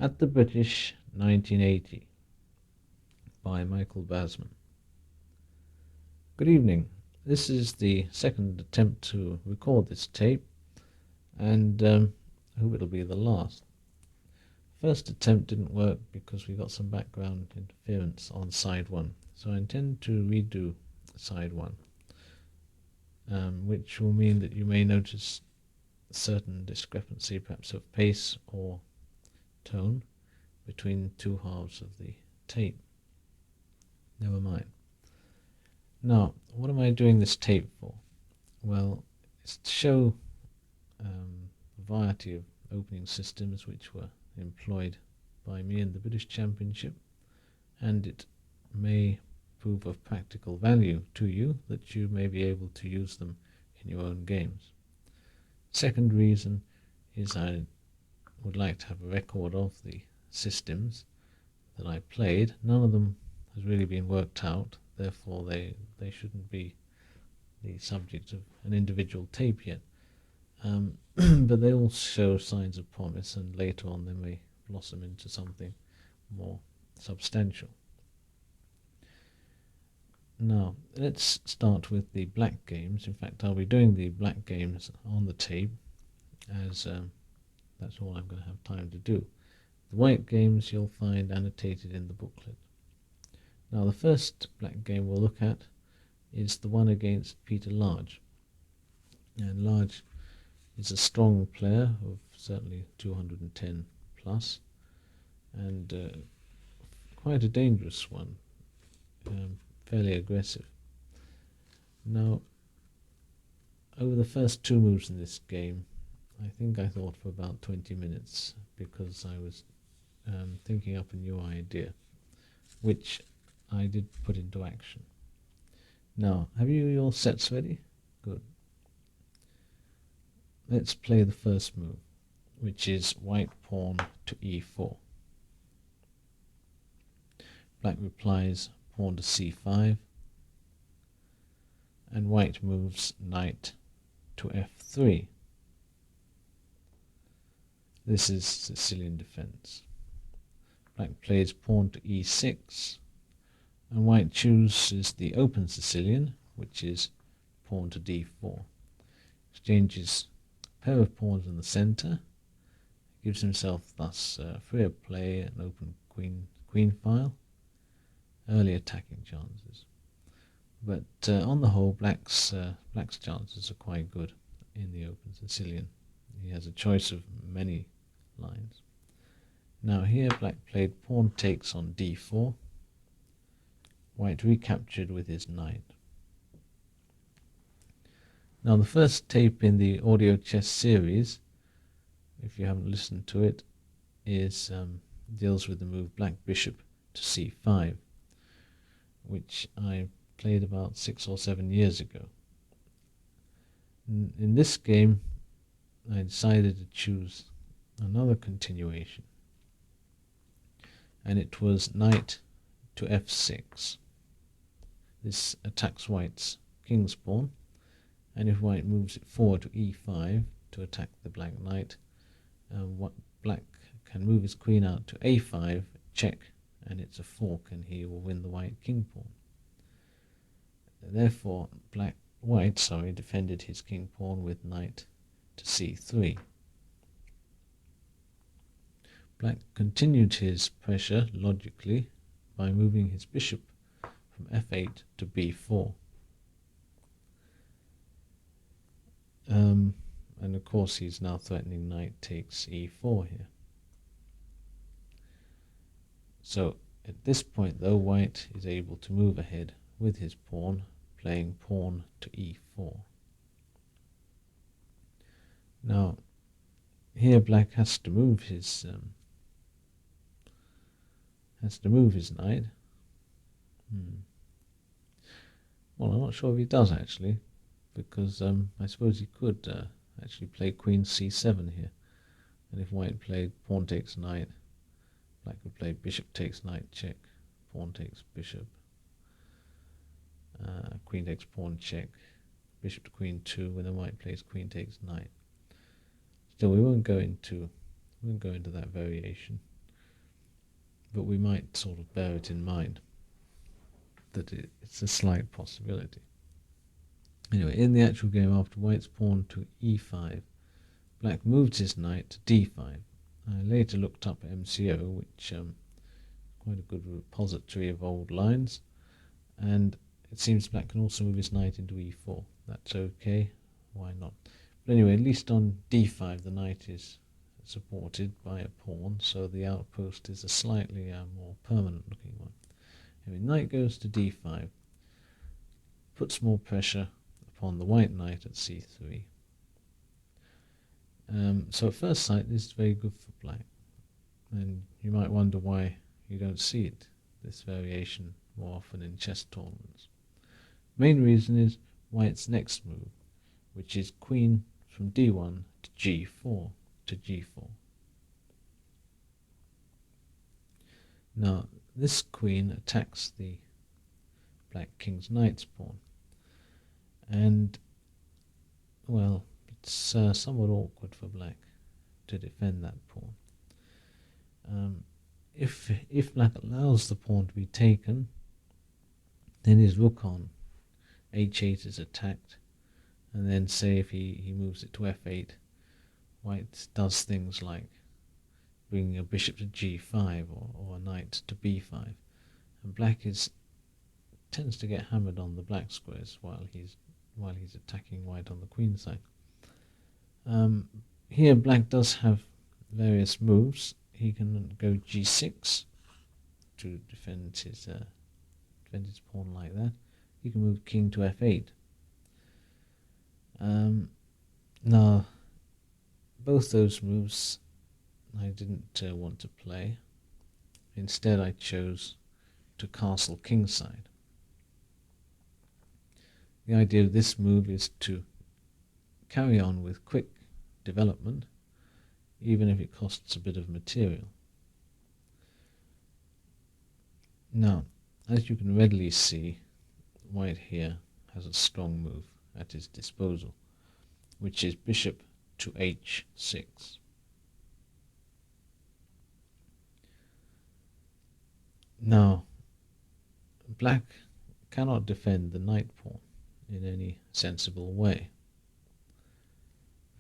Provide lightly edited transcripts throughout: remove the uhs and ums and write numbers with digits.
At the British 1980 by Michael Basman. Good evening. This is the second attempt to record this tape, and I hope it'll be the last. First attempt didn't work because we got some background interference on side one, so I intend to redo side one, which will mean that you may notice a certain discrepancy, perhaps of pace or tone, between two halves of the tape. Never mind. Now, what am I doing this tape for? Well, it's to show a variety of opening systems which were employed by me in the British Championship, and it may prove of practical value to you that you may be able to use them in your own games. Second reason is I would like to have a record of the systems that I played. None of them has really been worked out, therefore they shouldn't be the subject of an individual tape yet. But they all show signs of promise, and later on they may blossom into something more substantial. Now, let's start with the black games. In fact, I'll be doing the black games on the tape, as that's all I'm going to have time to do. The white games you'll find annotated in the booklet. Now, the first black game we'll look at is the one against Peter Large. And Large is a strong player of certainly 210 plus, and quite a dangerous one, fairly aggressive. Now, over the first two moves in this game, I think I thought for about 20 minutes because I was thinking up a new idea, which I did put into action. Now, have you your sets ready? Good. Let's play the first move, which is white pawn to e4. Black replies pawn to c5, and white moves knight to f3. This is Sicilian defense. Black plays pawn to e6, and white chooses the open Sicilian, which is pawn to d4. Exchanges a pair of pawns in the center, gives himself thus freer play and open queen file, early attacking chances. But on the whole, black's chances are quite good in the open Sicilian. He has a choice of many lines. Now here black played pawn takes on d4. White recaptured with his knight. Now the first tape in the audio chess series, if you haven't listened to it, deals with the move black bishop to c5, which I played about 6 or 7 years ago. In this game, I decided to choose another continuation, and it was knight to f6. This attacks white's king's pawn, and if white moves it forward to e5 to attack the black knight, black can move his queen out to a5, check, and it's a fork, and he will win the white king pawn. Therefore, white defended his king pawn with knight to c3. Black continued his pressure logically by moving his bishop from f8 to b4. And of course he's now threatening knight takes e4 here. So at this point though, white is able to move ahead with his pawn, playing pawn to e4. Now here black has to move his knight. Well, I'm not sure if he does actually, because I suppose he could actually play queen c7 here, and if white played pawn takes knight, black would play bishop takes knight check, pawn takes bishop, queen takes pawn check, bishop to queen 2, and then white plays queen takes knight. Still, we won't go into that variation. but we might sort of bear it in mind that it's a slight possibility. Anyway, in the actual game, after white's pawn to e5, black moved his knight to d5. I later looked up MCO, which quite a good repository of old lines, and it seems black can also move his knight into e4. That's okay, why not? But anyway, at least on d5 the knight is supported by a pawn, so the outpost is a slightly more permanent looking one. Anyway, knight goes to d5, puts more pressure upon the white knight at c3. So at first sight this is very good for black, and you might wonder why you don't see it, this variation, more often in chess tournaments. The main reason is white's next move, which is queen from d1 to g4 to g4. Now this queen attacks the black king's knight's pawn, and well, it's somewhat awkward for black to defend that pawn. If black allows the pawn to be taken, then his rook on h8 is attacked, and then say if he moves it to f8, white does things like bringing a bishop to g5 or a knight to b5, and black tends to get hammered on the black squares while he's attacking white on the queen side. Here black does have various moves. He can go g6 to defend his pawn like that. He can move king to f8. Now, both those moves I didn't want to play. Instead I chose to castle kingside. The idea of this move is to carry on with quick development, even if it costs a bit of material. Now, as you can readily see, white here has a strong move at his disposal, which is bishop to h6. Now, black cannot defend the knight pawn in any sensible way,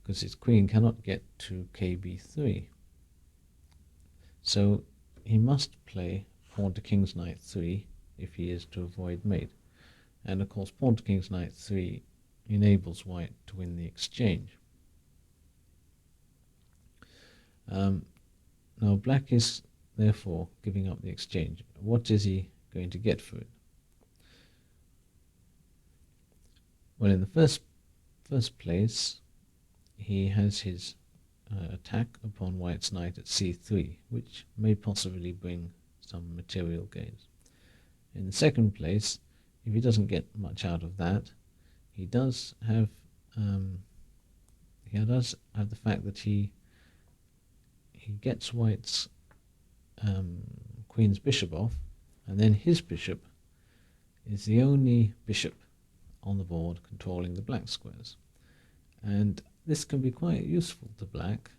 because his queen cannot get to kb3. So he must play pawn to king's knight 3 if he is to avoid mate. And of course pawn to king's knight 3 enables white to win the exchange. Now black is therefore giving up the exchange. What is he going to get for it? Well, in the first place, he has his attack upon white's knight at c3, which may possibly bring some material gains. In the second place, if he doesn't get much out of that, he does have the fact that he gets white's queen's bishop off, and then his bishop is the only bishop on the board controlling the black squares. And this can be quite useful to black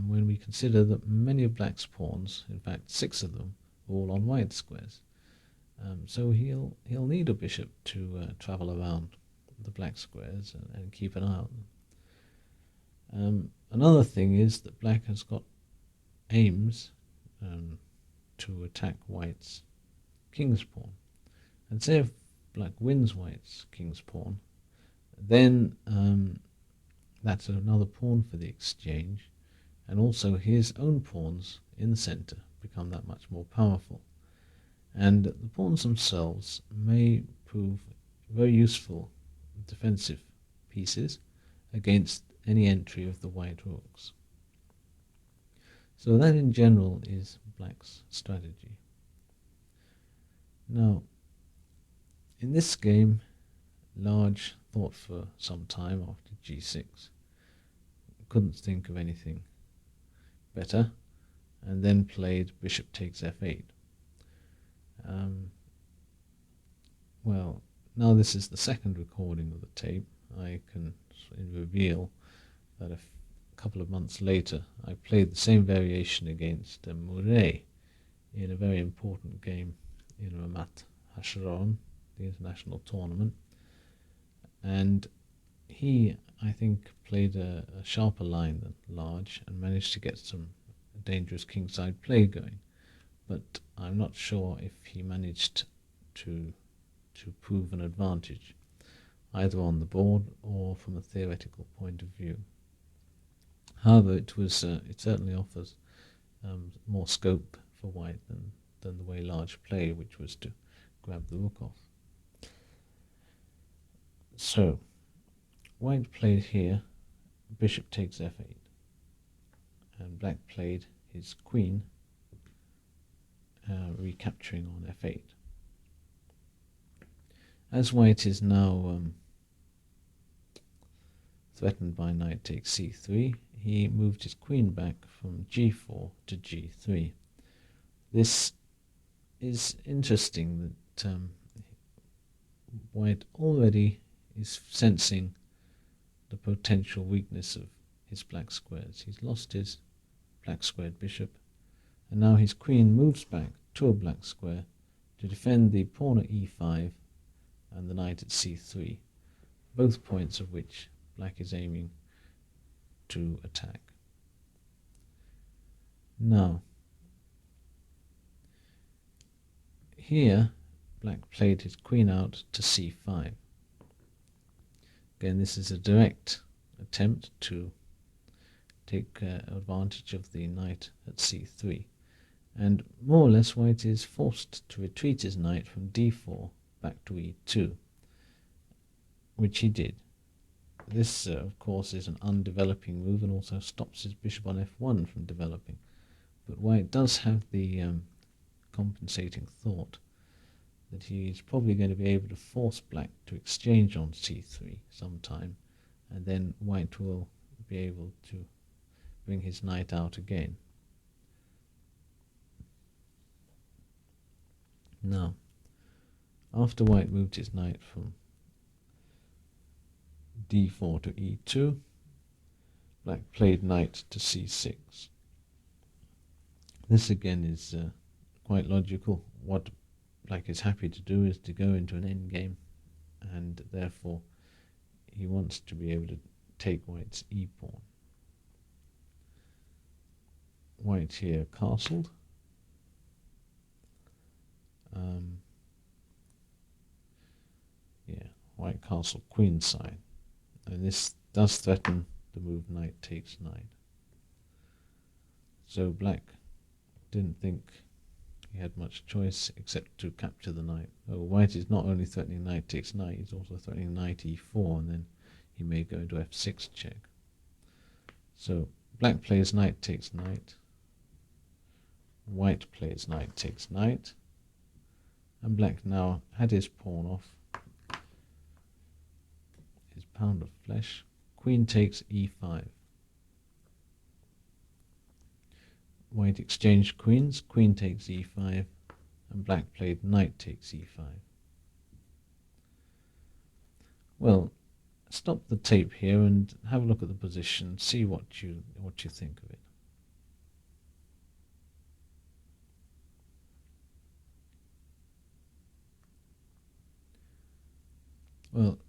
when we consider that many of black's pawns, in fact 6 of them, are all on white squares. So he'll need a bishop to travel around the black squares and keep an eye on them. Another thing is that black has got aims to attack white's king's pawn. And say if black wins white's king's pawn, then that's another pawn for the exchange, and also his own pawns in the center become that much more powerful. And the pawns themselves may prove very useful defensive pieces against any entry of the white rooks. So that in general is black's strategy. Now, in this game, Large thought for some time after g6, couldn't think of anything better, and then played bishop takes f8. Well, now this is the second recording of the tape. I can reveal that a couple of months later I played the same variation against Murray in a very important game in Ramat Hasharon, the international tournament. And he, I think, played a sharper line than Large and managed to get some dangerous kingside play going. But I'm not sure if he managed to prove an advantage, either on the board or from a theoretical point of view. However, it certainly offers more scope for white than the way Large played, which was to grab the rook off. So, white played here, bishop takes f8, and black played his queen, recapturing on f8. As white is now threatened by knight takes c3, he moved his queen back from g4 to g3. This is interesting that white already is sensing the potential weakness of his black squares. He's lost his black squared bishop, and now his queen moves back to a black square to defend the pawn at e5 and the knight at c3, both points of which black is aiming to attack. Now, here black played his queen out to c5. Again, this is a direct attempt to take advantage of the knight at c3. And more or less white is forced to retreat his knight from d4 back to e2, which he did. This, of course, is an undeveloping move and also stops his bishop on f1 from developing. But white does have the compensating thought that he's probably going to be able to force black to exchange on c3 sometime, and then white will be able to bring his knight out again. Now, after white moved his knight from d4 to e2, black played knight to c6. This again is quite logical. What black is happy to do is to go into an endgame, and therefore he wants to be able to take white's e-pawn. White here castled. White castle queenside, and this does threaten the move knight takes knight. So black didn't think he had much choice except to capture the knight. Oh, white is not only threatening knight takes knight, he's also threatening knight e4, and then he may go into f6 check. So black plays knight takes knight, white plays knight takes knight, and black now had his pawn off, his pound of flesh. Queen takes e5. White exchanged queens, queen takes e5, and black played knight takes e5. Well, stop the tape here and have a look at the position, see what you think of it. Well,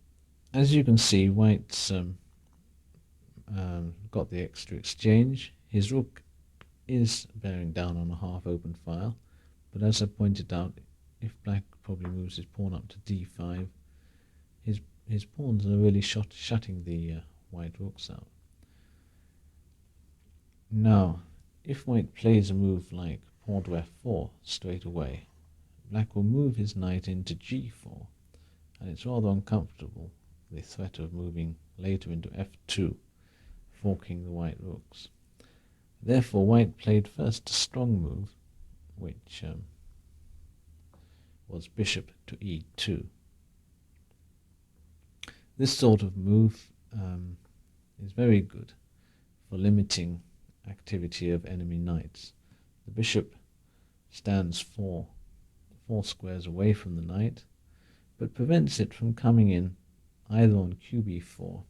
as you can see, white's got the extra exchange. His rook is bearing down on a half-open file, but as I pointed out, if black probably moves his pawn up to d5, his pawns are really shutting the white rooks out. Now, if white plays a move like pawn to f4 straight away, black will move his knight into g4, and it's rather uncomfortable, the threat of moving later into f2, forking the white rooks. Therefore, white played first a strong move, which was bishop to e2. This sort of move is very good for limiting activity of enemy knights. The bishop stands four squares away from the knight, but prevents it from coming in either on qb4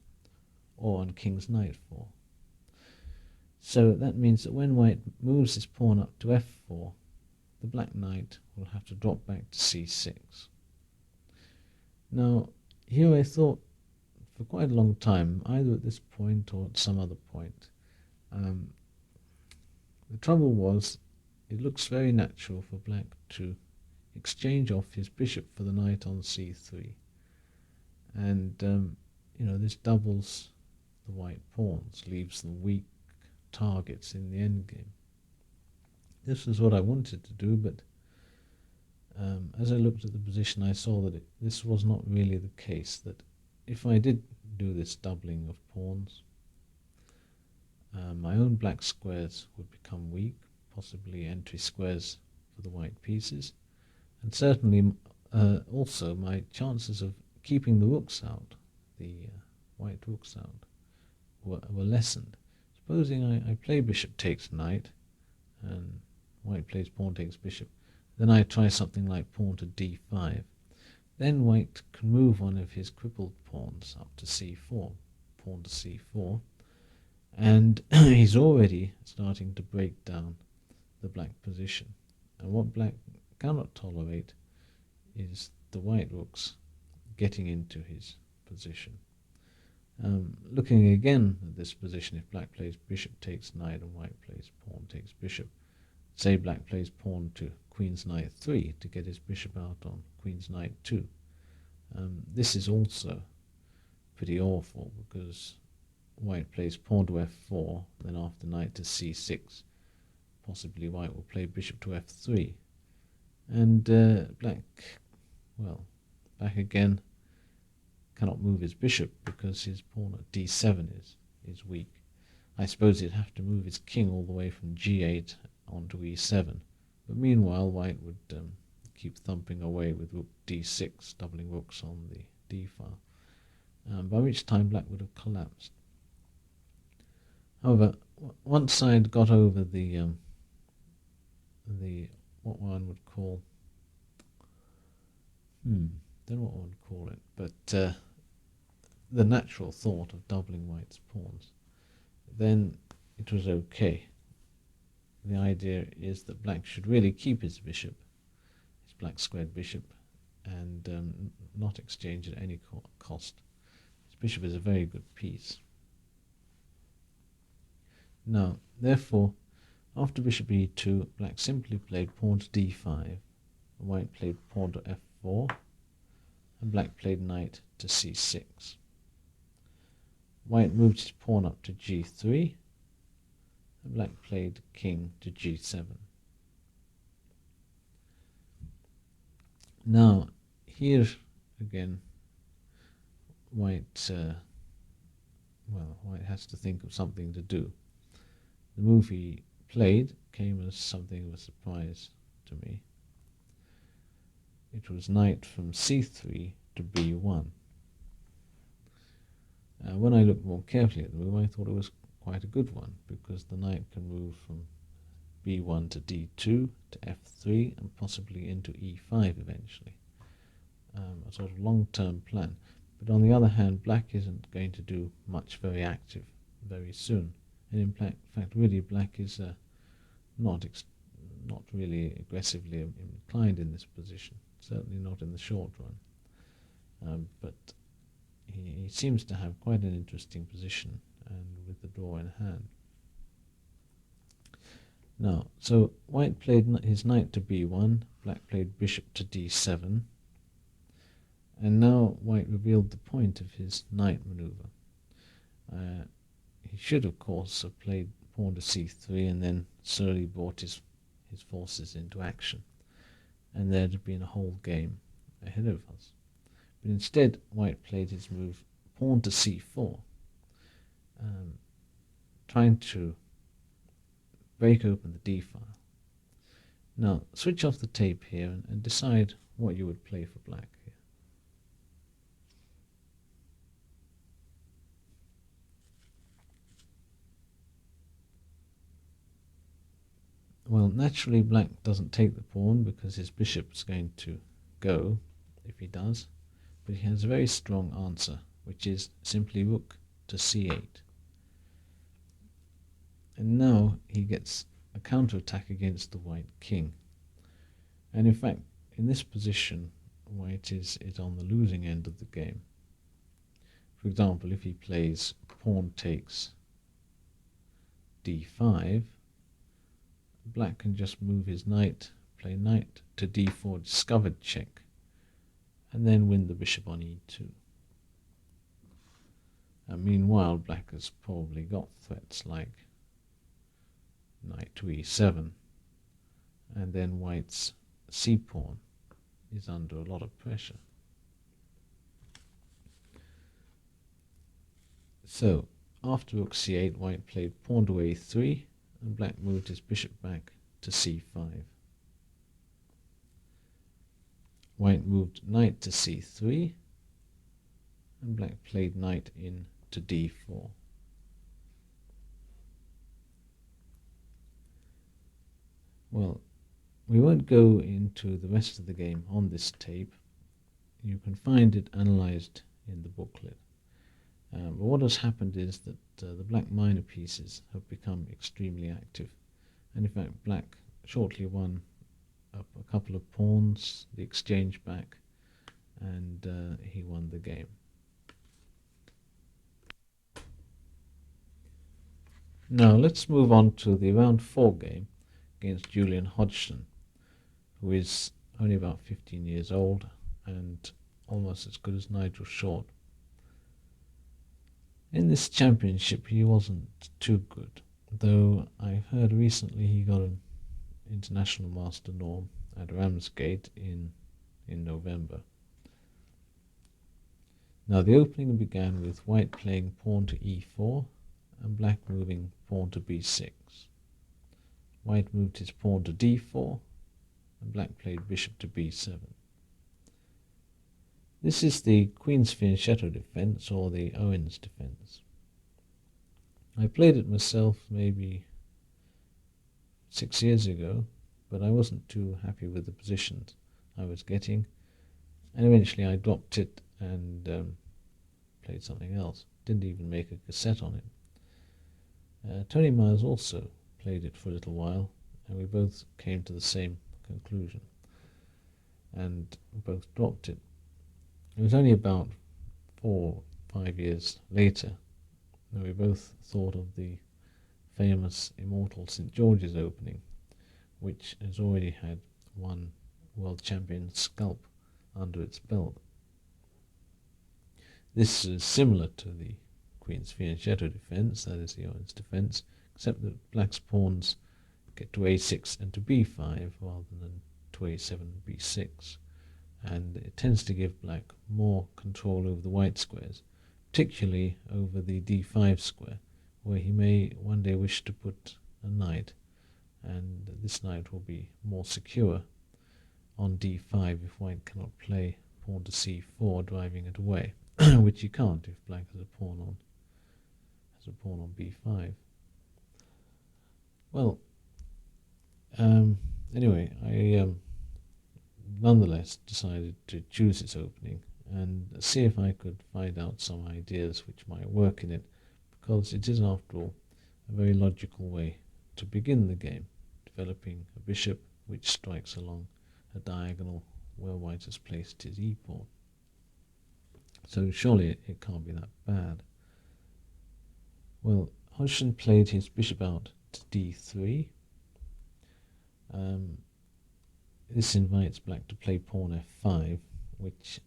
or on king's knight 4. So that means that when white moves his pawn up to f4, the black knight will have to drop back to c6. Now, here I thought for quite a long time, either at this point or at some other point. The trouble was, it looks very natural for black to exchange off his bishop for the knight on c3. And, this doubles the white pawns, leaves them weak targets in the endgame. This was what I wanted to do, but as I looked at the position, I saw that this was not really the case, that if I did do this doubling of pawns, my own black squares would become weak, possibly entry squares for the white pieces, and certainly also my chances of keeping the rooks out, the white rooks out, were lessened. Supposing I play bishop takes knight, and white plays pawn takes bishop, then I try something like pawn to d5. Then white can move one of his crippled pawns up to c4, pawn to c4, and he's already starting to break down the black position. And what black cannot tolerate is the white rooks getting into his position. Looking again at this position, if black plays bishop takes knight and white plays pawn takes bishop, say black plays pawn to queen's knight 3 to get his bishop out on queen's knight 2. This is also pretty awful, because white plays pawn to f4, then after knight to c6, possibly white will play bishop to f3, and black again cannot move his bishop because his pawn at d7 is weak. I suppose he'd have to move his king all the way from g8 onto e7, but meanwhile white would keep thumping away with rook d6, doubling rooks on the d file, by which time black would have collapsed. However, once I'd got over the what one would call, don't know what one would call it, but the natural thought of doubling white's pawns, then it was okay. The idea is that black should really keep his bishop, his black squared bishop, and not exchange at any cost. His bishop is a very good piece. Now, therefore, after bishop e2, black simply played pawn to d5, white played pawn to f4, and black played knight to c6. White moved his pawn up to g3, and black played king to g7. Now, here again, white has to think of something to do. The move he played came as something of a surprise to me. It was knight from c3 to b1. When I looked more carefully at the move, I thought it was quite a good one, because the knight can move from b1 to d2 to f3 and possibly into e5 eventually. A sort of long-term plan. But on the other hand, black isn't going to do much very active very soon. And in fact, really, black is not really aggressively inclined in this position, certainly not in the short run. But he seems to have quite an interesting position, and with the draw in hand. Now, so white played his knight to b1, black played bishop to d7, and now white revealed the point of his knight maneuver. He should, of course, have played pawn to c3 and then slowly brought his forces into action, and there'd have been a whole game ahead of us. But instead, white played his move pawn to c4, trying to break open the d file. Now, switch off the tape here and decide what you would play for black here. Well, naturally black doesn't take the pawn because his bishop is going to go if he does, but he has a very strong answer, which is simply rook to c8. And now he gets a counterattack against the white king. And in fact, in this position, white is on the losing end of the game. For example, if he plays pawn takes d5, black can just move his knight, play knight to d4, discovered check, and then win the bishop on e2. And meanwhile, black has probably got threats like knight to e7, and then white's c-pawn is under a lot of pressure. So, after rook c8, white played pawn to a3, and black moved his bishop back to c5. White moved knight to c3, and black played knight in to d4. Well, we won't go into the rest of the game on this tape. You can find it analysed in the booklet. But what has happened is that the black minor pieces have become extremely active. And in fact, black shortly won up a couple of pawns, the exchange back, and he won the game. Now let's move on to the round 4 game against Julian Hodgson, who is only about 15 years old and almost as good as Nigel Short. In this championship he wasn't too good, though I've heard recently he got an international master norm at Ramsgate in November. Now the opening began with white playing pawn to e4 and black moving pawn to b6. White moved his pawn to d4 and black played bishop to b7. This is the Queen's Fianchetto defense, or the Owens defense. I played it myself maybe 6 years ago, but I wasn't too happy with the positions I was getting, and eventually I dropped it and played something else. Didn't even make a cassette on it. Tony Myers also played it for a little while, and we both came to the same conclusion, and both dropped it. It was only about 4 or 5 years later that we both thought of the famous immortal St. George's opening, which has already had one world champion scalp under its belt. This is similar to the Queen's Fianchetto defense, that is the Owens defense, except that black's pawns get to a6 and to b5 rather than to a7 and b6. And it tends to give black more control over the white squares, particularly over the d5 square, where he may one day wish to put a knight, and this knight will be more secure on d5 if white cannot play pawn to c4, driving it away, which he can't if black has a pawn on b5. Well, anyway, I nonetheless decided to choose its opening and see if I could find out some ideas which might work in it, because it is, after all, a very logical way to begin the game, developing a bishop which strikes along a diagonal where white has placed his e-pawn. So surely it can't be that bad. Well, Hodgson played his bishop out to d3. This invites black to play pawn f5, which,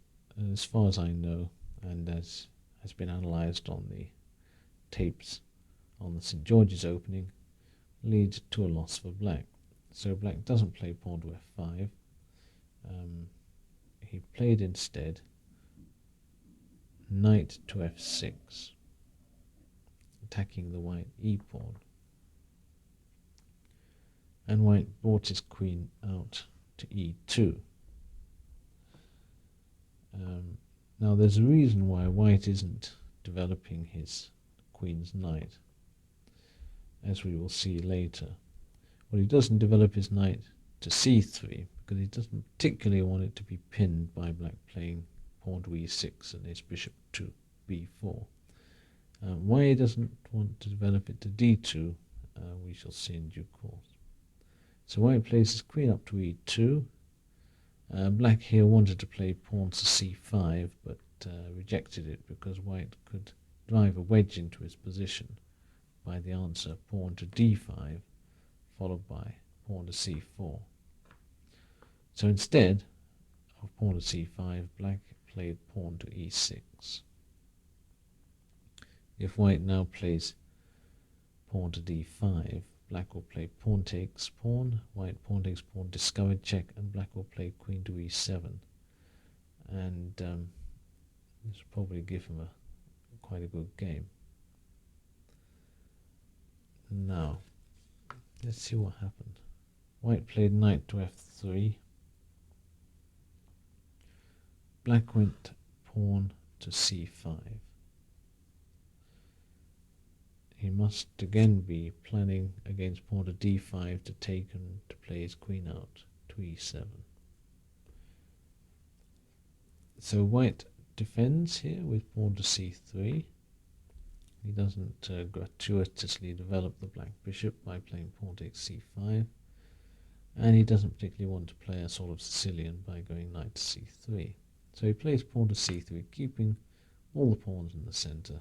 as far as I know, and as has been analysed on the tapes on the St. George's opening, leads to a loss for black. So black doesn't play pawn to f5. He played instead knight to f6, attacking the white e-pawn. And white brought his queen out to e2. Now there's a reason why white isn't developing his queen's knight, as we will see later. Well, he doesn't develop his knight to c3 because he doesn't particularly want it to be pinned by black playing pawn to e6 and his bishop to b4. Why he doesn't want to develop it to d2, we shall see in due course. So white plays his queen up to e2, Black here wanted to play pawn to c5, but rejected it because white could drive a wedge into his position by the answer pawn to d5, followed by pawn to c4. So instead of pawn to c5, black played pawn to e6. If white now plays pawn to d5, black will play pawn takes pawn, white pawn takes pawn, discovered check, and black will play queen to e7. And this will probably give him quite a good game. Now, let's see what happened. White played knight to f3. Black went pawn to c5. He must again be planning against pawn to d5 to take and to play his queen out to e7. So white defends here with pawn to c3. He doesn't gratuitously develop the black bishop by playing pawn takes c5. And he doesn't particularly want to play a sort of Sicilian by going knight to c3. So he plays pawn to c3, keeping all the pawns in the center.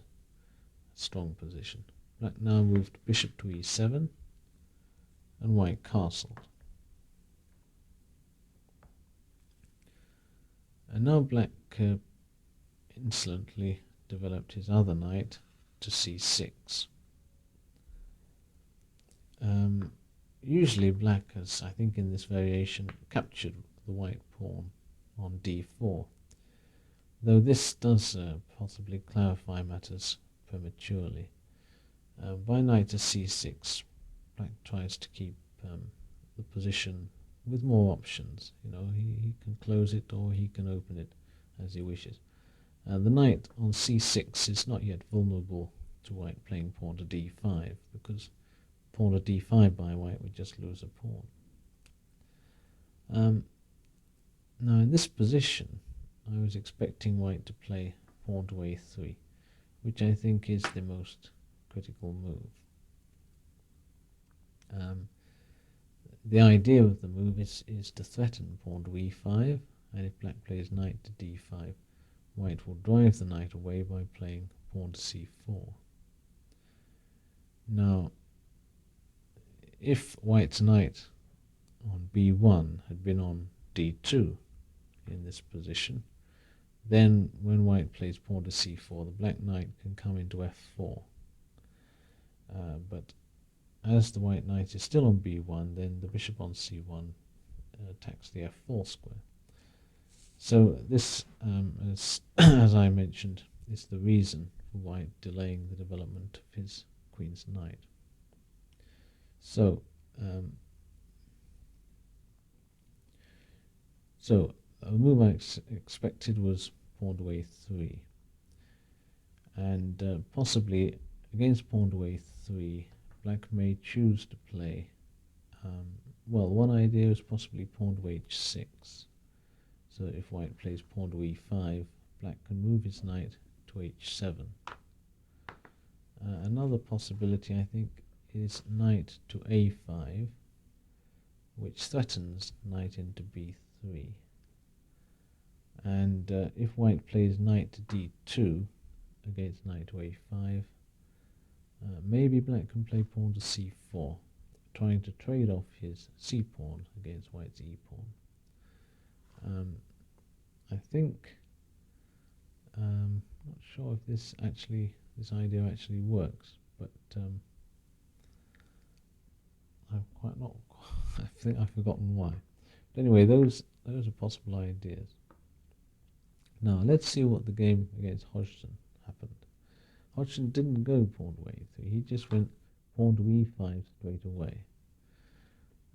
Strong position. Black now moved bishop to e7, and white castled. And now black insolently developed his other knight to c6. Usually black has, I think in this variation, captured the white pawn on d4, though this does possibly clarify matters prematurely. By knight to c6, black tries to keep the position with more options. You know, he can close it or he can open it as he wishes. The knight on c6 is not yet vulnerable to white playing pawn to d5, because pawn to d5 by white would just lose a pawn. Now in this position, I was expecting white to play pawn to a3, which I think is the most critical move. The idea of the move is to threaten pawn to e5, and if black plays knight to d5, white will drive the knight away by playing pawn to c4. Now, if white's knight on b1 had been on d2 in this position, then when white plays pawn to c4, the black knight can come into f4. But as the white knight is still on b1, then the bishop on c1 attacks the f4 square. So this, as I mentioned, is the reason for white delaying the development of his queen's knight. So, a move I expected was pawn to a3, and possibly against pawn to a3, black may choose to play, well, one idea is possibly pawn to h6. So if white plays pawn to e5, black can move his knight to h7. Another possibility, I think, is knight to a5, which threatens knight into b3. And if white plays knight to d2 against knight to a5, maybe black can play pawn to c4, trying to trade off his c-pawn against white's e-pawn. I think, not sure if this idea actually works, but I think I've forgotten why. But anyway, those are possible ideas. Now let's see what the game against Hodgson happened. Hodgson didn't go pawn to a3, he just went pawn to e5 straight away.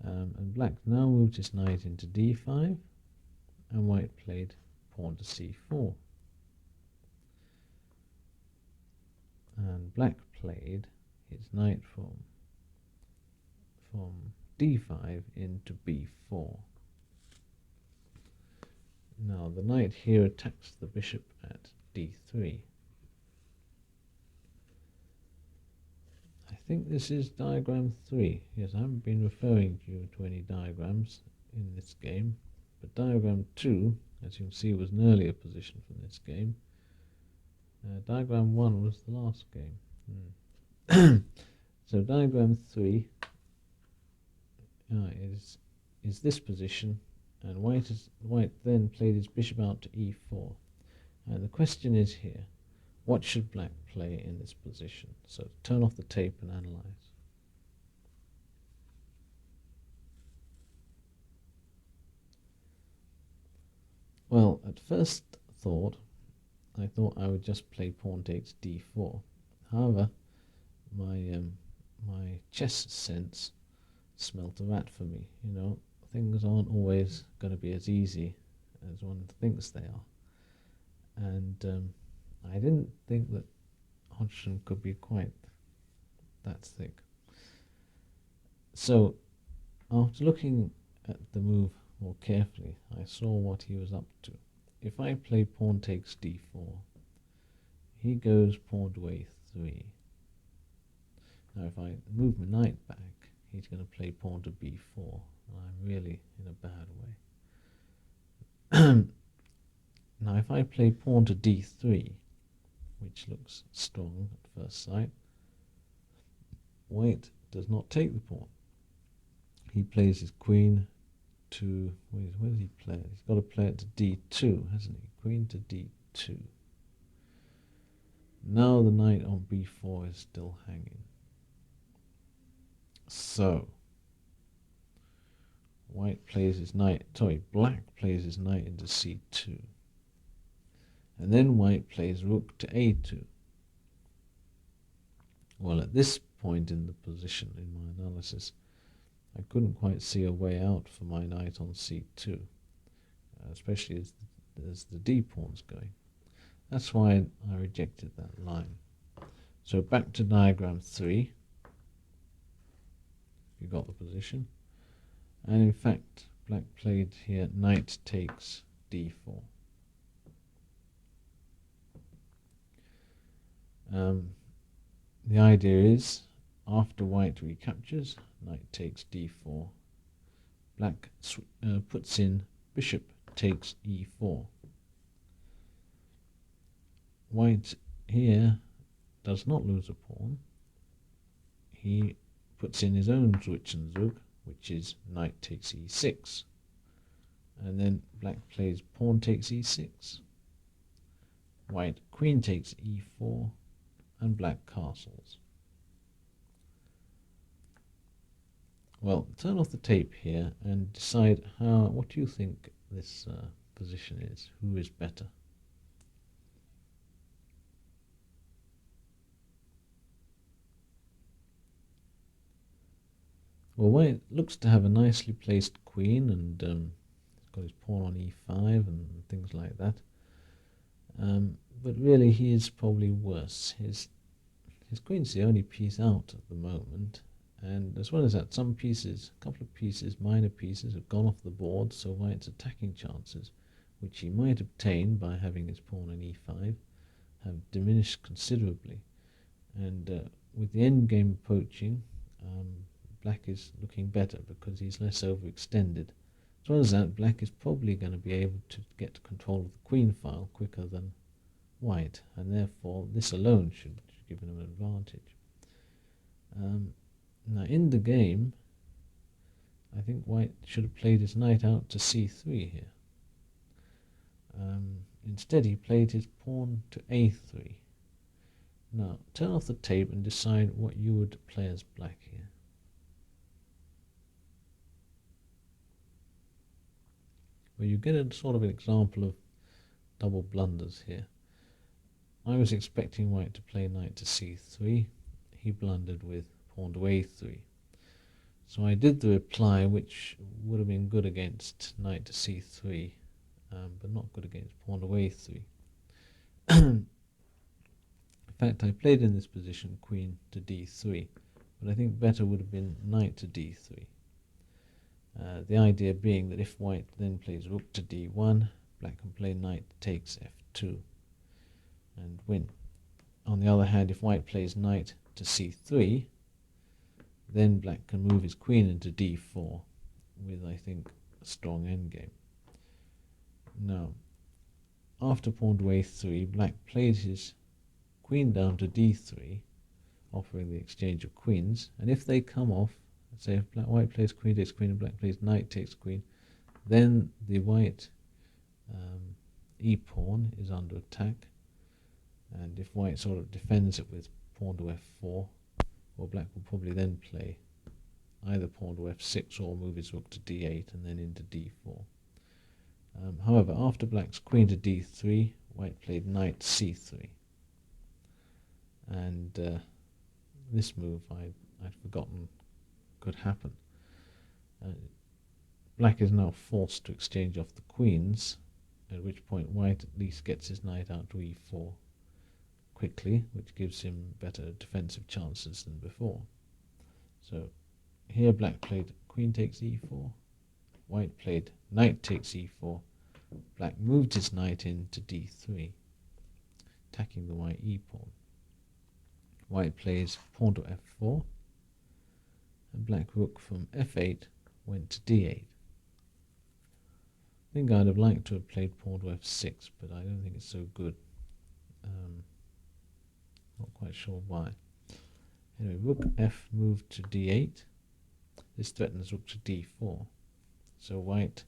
And black now moved his knight into d5, and white played pawn to c4. And black played his knight from d5 into b4. Now the knight here attacks the bishop at d3. I think this is diagram 3. Yes, I haven't been referring you to any diagrams in this game. But diagram 2, as you can see, was an earlier position from this game. Diagram 1 was the last game. So diagram 3 is this position, and white then played his bishop out to e4. And the question is here, what should black play in this position? So turn off the tape and analyze. Well, at first thought, I thought I would just play pawn takes d4. However, my chess sense smelt a rat for me. You know, things aren't always going to be as easy as one thinks they are. And I didn't think that Hodgson could be quite that thick. So, after looking at the move more carefully, I saw what he was up to. If I play pawn takes d4, he goes pawn to a3. Now if I move my knight back, he's going to play pawn to b4, and I'm really in a bad way. Now if I play pawn to d3, which looks strong at first sight, white does not take the pawn. He plays his queen to, where does he play it? He's got to play it to d2, hasn't he? Queen to d2. Now the knight on b4 is still hanging. So, black plays his knight into c2. And then white plays rook to a2. Well, at this point in the position in my analysis, I couldn't quite see a way out for my knight on c2, especially as the d pawn's going. That's why I rejected that line. So back to diagram 3. You got the position. And in fact, black played here knight takes d4. The idea is, after white recaptures, knight takes d4, black puts in bishop takes e4. White here does not lose a pawn. He puts in his own Zwischenzug, which is knight takes e6. And then black plays pawn takes e6. White queen takes e4, and black castles. Well, turn off the tape here and decide what do you think this position is? Who is better? Well, white looks to have a nicely placed queen, and he's got his pawn on e5 and things like that. But really, he is probably worse. His queen's the only piece out at the moment, and as well as that, some pieces, a couple of pieces, minor pieces, have gone off the board, so white's attacking chances, which he might obtain by having his pawn on e5, have diminished considerably. And with the endgame approaching, black is looking better because he's less overextended. As well as that, black is probably going to be able to get control of the queen file quicker than white, and therefore this alone should give him an advantage. Now in the game, I think white should have played his knight out to c3 here. Instead he played his pawn to a3. Now turn off the tape and decide what you would play as black here. Well, you get a sort of an example of double blunders here. I was expecting white to play knight to c3. He blundered with pawn to a3. So I did the reply, which would have been good against knight to c3, but not good against pawn to a3. In fact, I played in this position queen to d3, but I think better would have been knight to d3. The idea being that if white then plays rook to d1, black can play knight takes f2 and win. On the other hand, if white plays knight to c3, then black can move his queen into d4 with, I think, a strong endgame. Now, after pawn to a3, black played his queen down to d3, offering the exchange of queens, and if they come off, say if white plays queen takes queen and black plays knight takes queen, then the white e-pawn is under attack, and if white sort of defends it with pawn to f4, well, black will probably then play either pawn to f6 or move his rook to d8 and then into d4. However, after black's queen to d3, white played knight c3, and this move I'd forgotten could happen. Black is now forced to exchange off the queens, at which point white at least gets his knight out to e4 quickly, which gives him better defensive chances than before. So here black played queen takes e4, white played knight takes e4, black moved his knight into d3, attacking the white e-pawn. White plays pawn to f4, and black rook from f8 went to d8. I think I'd have liked to have played pawn to f6, but I don't think it's so good. Not quite sure why. Anyway, rook f moved to d8. This threatens rook to d4. So white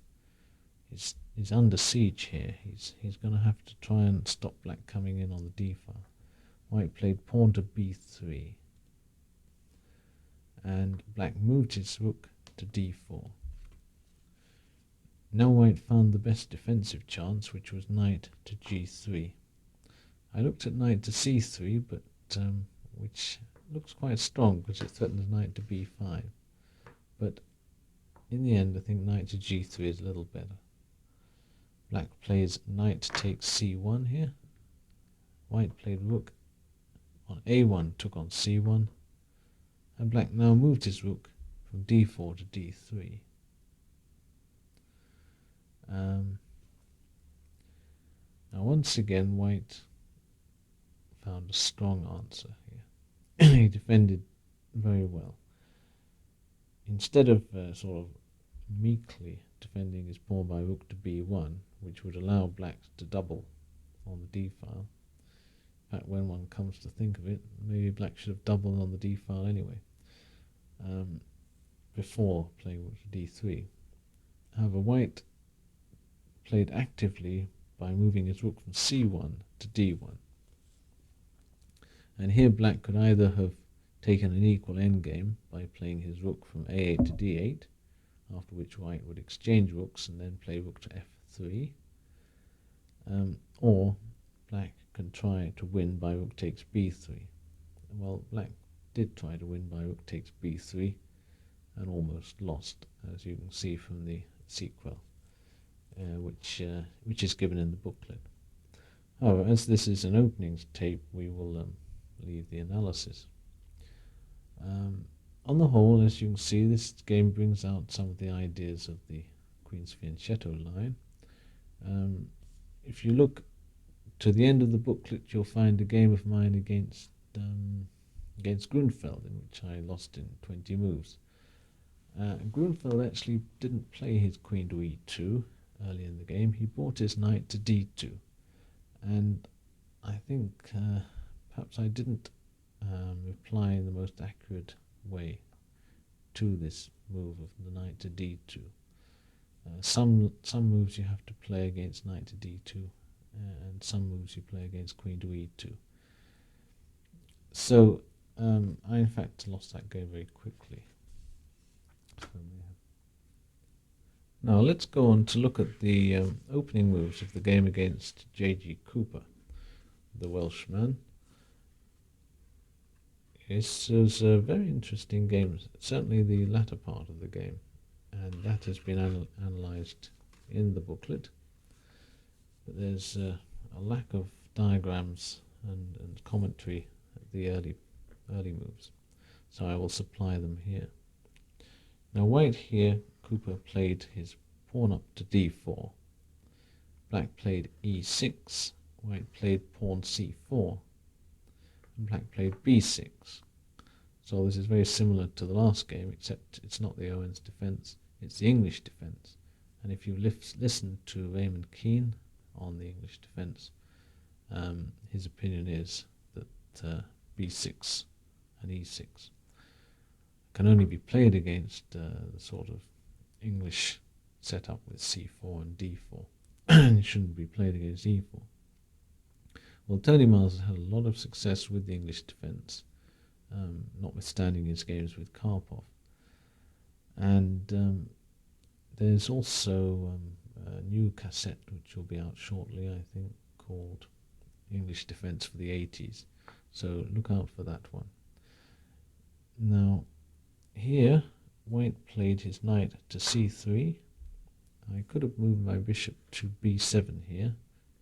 is under siege here. He's going to have to try and stop black coming in on the d file. White played pawn to b3, and black moved his rook to d4. Now white found the best defensive chance, which was knight to g3. I looked at knight to c3, but which looks quite strong because it threatens knight to b5. But in the end, I think knight to g3 is a little better. Black plays knight takes c1 here. White played rook on a1, took on c1, and black now moved his rook from d4 to d3. Now once again, white found a strong answer here. He defended very well. Instead of sort of meekly defending his pawn by rook to b1, which would allow black to double on the d file. In fact, when one comes to think of it, maybe black should have doubled on the d file anyway, before playing rook to d3. However, white played actively by moving his rook from c1 to d1. And here black could either have taken an equal endgame by playing his rook from a8 to d8, after which white would exchange rooks and then play rook to f3, or black can try to win by rook takes b3. Well, black did try to win by rook takes b3 and almost lost, as you can see from the sequel, which is given in the booklet. However, as this is an opening tape, we will leave the analysis. On the whole, as you can see, this game brings out some of the ideas of the Queen's Fianchetto line. If you look to the end of the booklet, you'll find a game of mine against Grunfeld, in which I lost in 20 moves. Grunfeld actually didn't play his queen to e2 early in the game. He brought his knight to d2, and I think perhaps I didn't reply in the most accurate way to this move of the knight to d2. Some moves you have to play against knight to d2, and some moves you play against queen to e2. So I in fact lost that game very quickly. Now let's go on to look at the opening moves of the game against J.G. Cooper, the Welshman. This was a very interesting game, certainly the latter part of the game, and that has been analysed in the booklet. But there's a lack of diagrams and commentary at the early moves, so I will supply them here. Now white here, Cooper played his pawn up to d4. Black played e6, white played pawn c4, and black played b6. So this is very similar to the last game, except it's not the Owen's defence, it's the English defence. And if you listen to Raymond Keane on the English defence, his opinion is that b6 and e6 can only be played against the sort of English setup with c4 and d4. It shouldn't be played against e4. Well, Tony Miles has had a lot of success with the English defence, notwithstanding his games with Karpov. And there's also a new cassette which will be out shortly, I think, called English Defence for the 80s. So look out for that one. Now, here, White played his knight to c3. I could have moved my bishop to b7 here,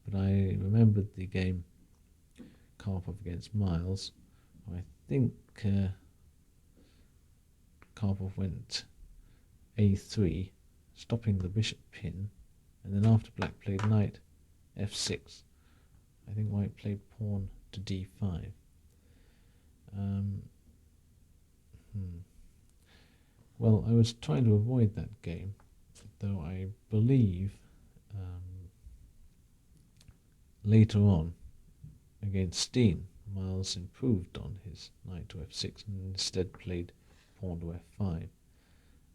but I remembered the game Karpov against Miles. I think Karpov went a3, stopping the bishop pin, and then after Black played knight f6, I think White played pawn to d5. Well, I was trying to avoid that game, though I believe later on against Steen, Miles improved on his knight to f6 and instead played pawn to f5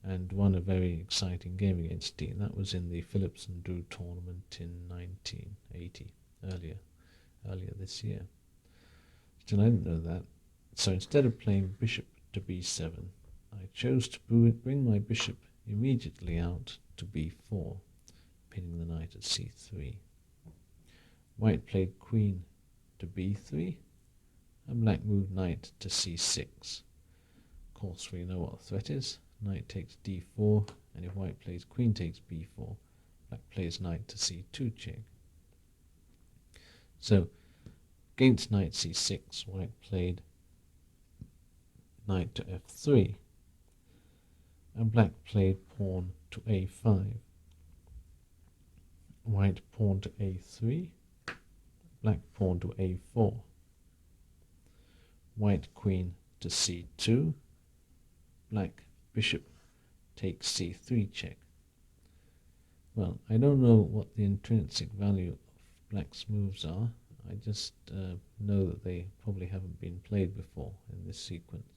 and won a very exciting game against Steen. That was in the Phillips and Drew tournament in 1980, earlier this year. Still, I didn't know that. So instead of playing bishop to b7, I chose to bring my bishop immediately out to b4, pinning the knight at c3. White played queen to b3, and Black moved knight to c6. Of course, we know what the threat is. Knight takes d4, and if White plays queen takes b4, Black plays knight to c2 check. So, against knight c6, White played knight to f3, and Black played pawn to a5. White pawn to a3, Black pawn to a4. White queen to c2, Black bishop takes c3 check. Well, I don't know what the intrinsic value of Black's moves are. I just know that they probably haven't been played before in this sequence.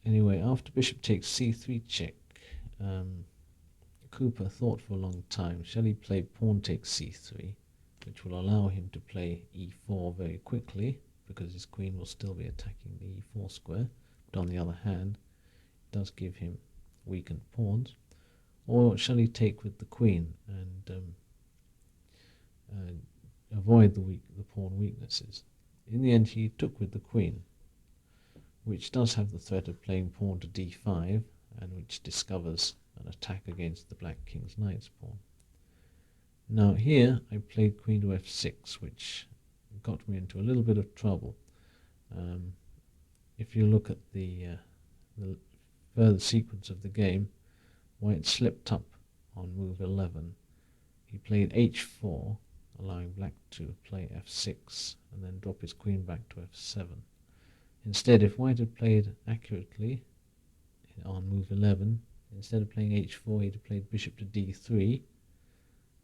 Anyway, after bishop takes c3 check, Cooper thought for a long time, shall he play pawn takes c3, which will allow him to play e4 very quickly, because his queen will still be attacking the e4 square, but on the other hand, it does give him weakened pawns. Or shall he take with the queen and avoid the pawn weaknesses? In the end, he took with the queen, which does have the threat of playing pawn to d5, and which discovers an attack against the Black king's knight's pawn. Now here I played queen to f6, which got me into a little bit of trouble. If you look at the further sequence of the game, White slipped up on move 11. He played h4, allowing Black to play f6 and then drop his queen back to f7. Instead, if White had played accurately on move 11, instead of playing h4, he'd have played bishop to d3.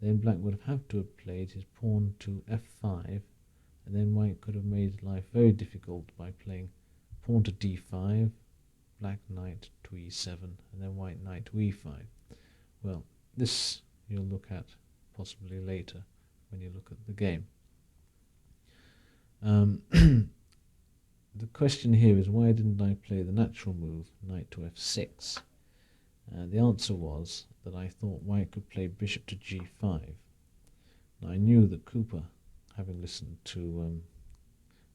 Then Black would have to have played his pawn to f5, and then White could have made life very difficult by playing pawn to d5, Black knight to e7, and then White knight to e5. Well, this you'll look at possibly later when you look at the game. The question here is, why didn't I play the natural move, knight to f6? The answer was that I thought White could play bishop to g5. Now, I knew that Cooper, having listened to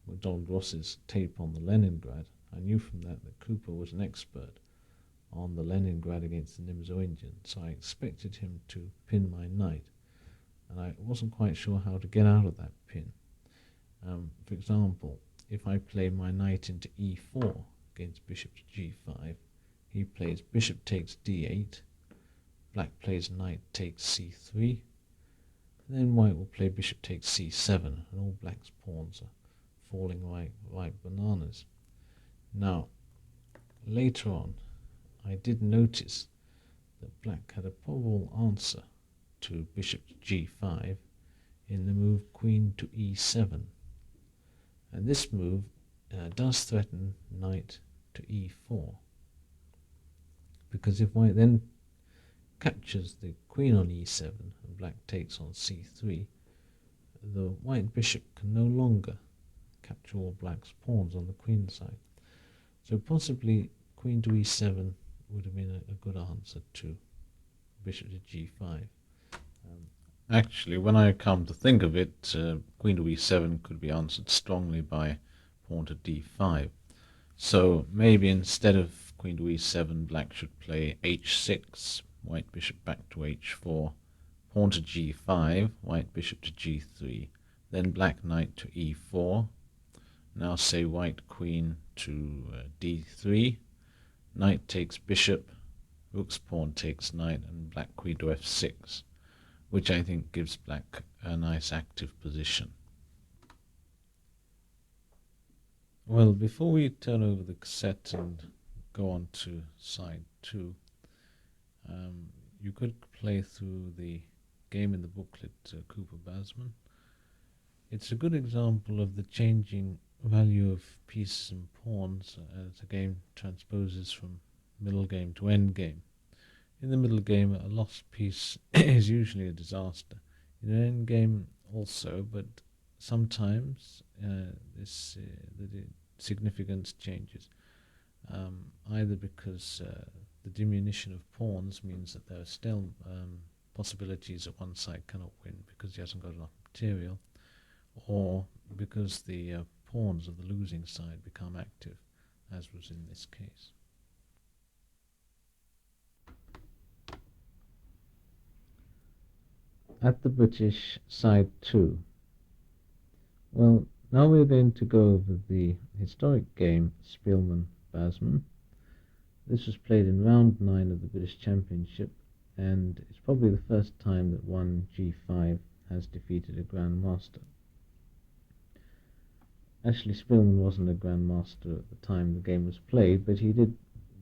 MacDonald Ross's tape on the Leningrad, I knew from that Cooper was an expert on the Leningrad against the Nimzo-Indian, so I expected him to pin my knight, and I wasn't quite sure how to get out of that pin. For example, if I play my knight into e4 against bishop to g5, he plays bishop takes d8, Black plays knight takes c3, and then White will play bishop takes c7, and all Black's pawns are falling like bananas. Now, later on, I did notice that black had a probable answer to bishop to g5 in the move queen to e7. And this move does threaten knight to e4, because if white then captures the queen on e7 and black takes on c3, the white bishop can no longer capture all black's pawns on the queen side. So possibly queen to e7 would have been a good answer to bishop to g5. Actually, when I come to think of it, queen to e7 could be answered strongly by pawn to d5. So maybe instead of queen to e7, black should play h6, white bishop back to h4, pawn to g5, white bishop to g3, then black knight to e4. Now say white queen to d3, knight takes bishop, rook's pawn takes knight, and black queen to f6, which I think gives black a nice active position. Well, before we turn over the cassette and go on to side 2, you could play through the game in the booklet, Cooper Basman. It's a good example of the changing value of pieces and pawns as the game transposes from middle game to end game. In the middle game, a lost piece is usually a disaster. In an end game also, but sometimes the significance changes, either because the diminution of pawns means that there are still possibilities that one side cannot win because he hasn't got enough material, or because the pawns of the losing side become active, as was in this case. At the British side 2. Well, now we're going to go over the historic game Speelman Basman. This was played in round 9 of the British Championship, and it's probably the first time that one G5 has defeated a Grandmaster. Actually, Speelman wasn't a Grandmaster at the time the game was played, but he did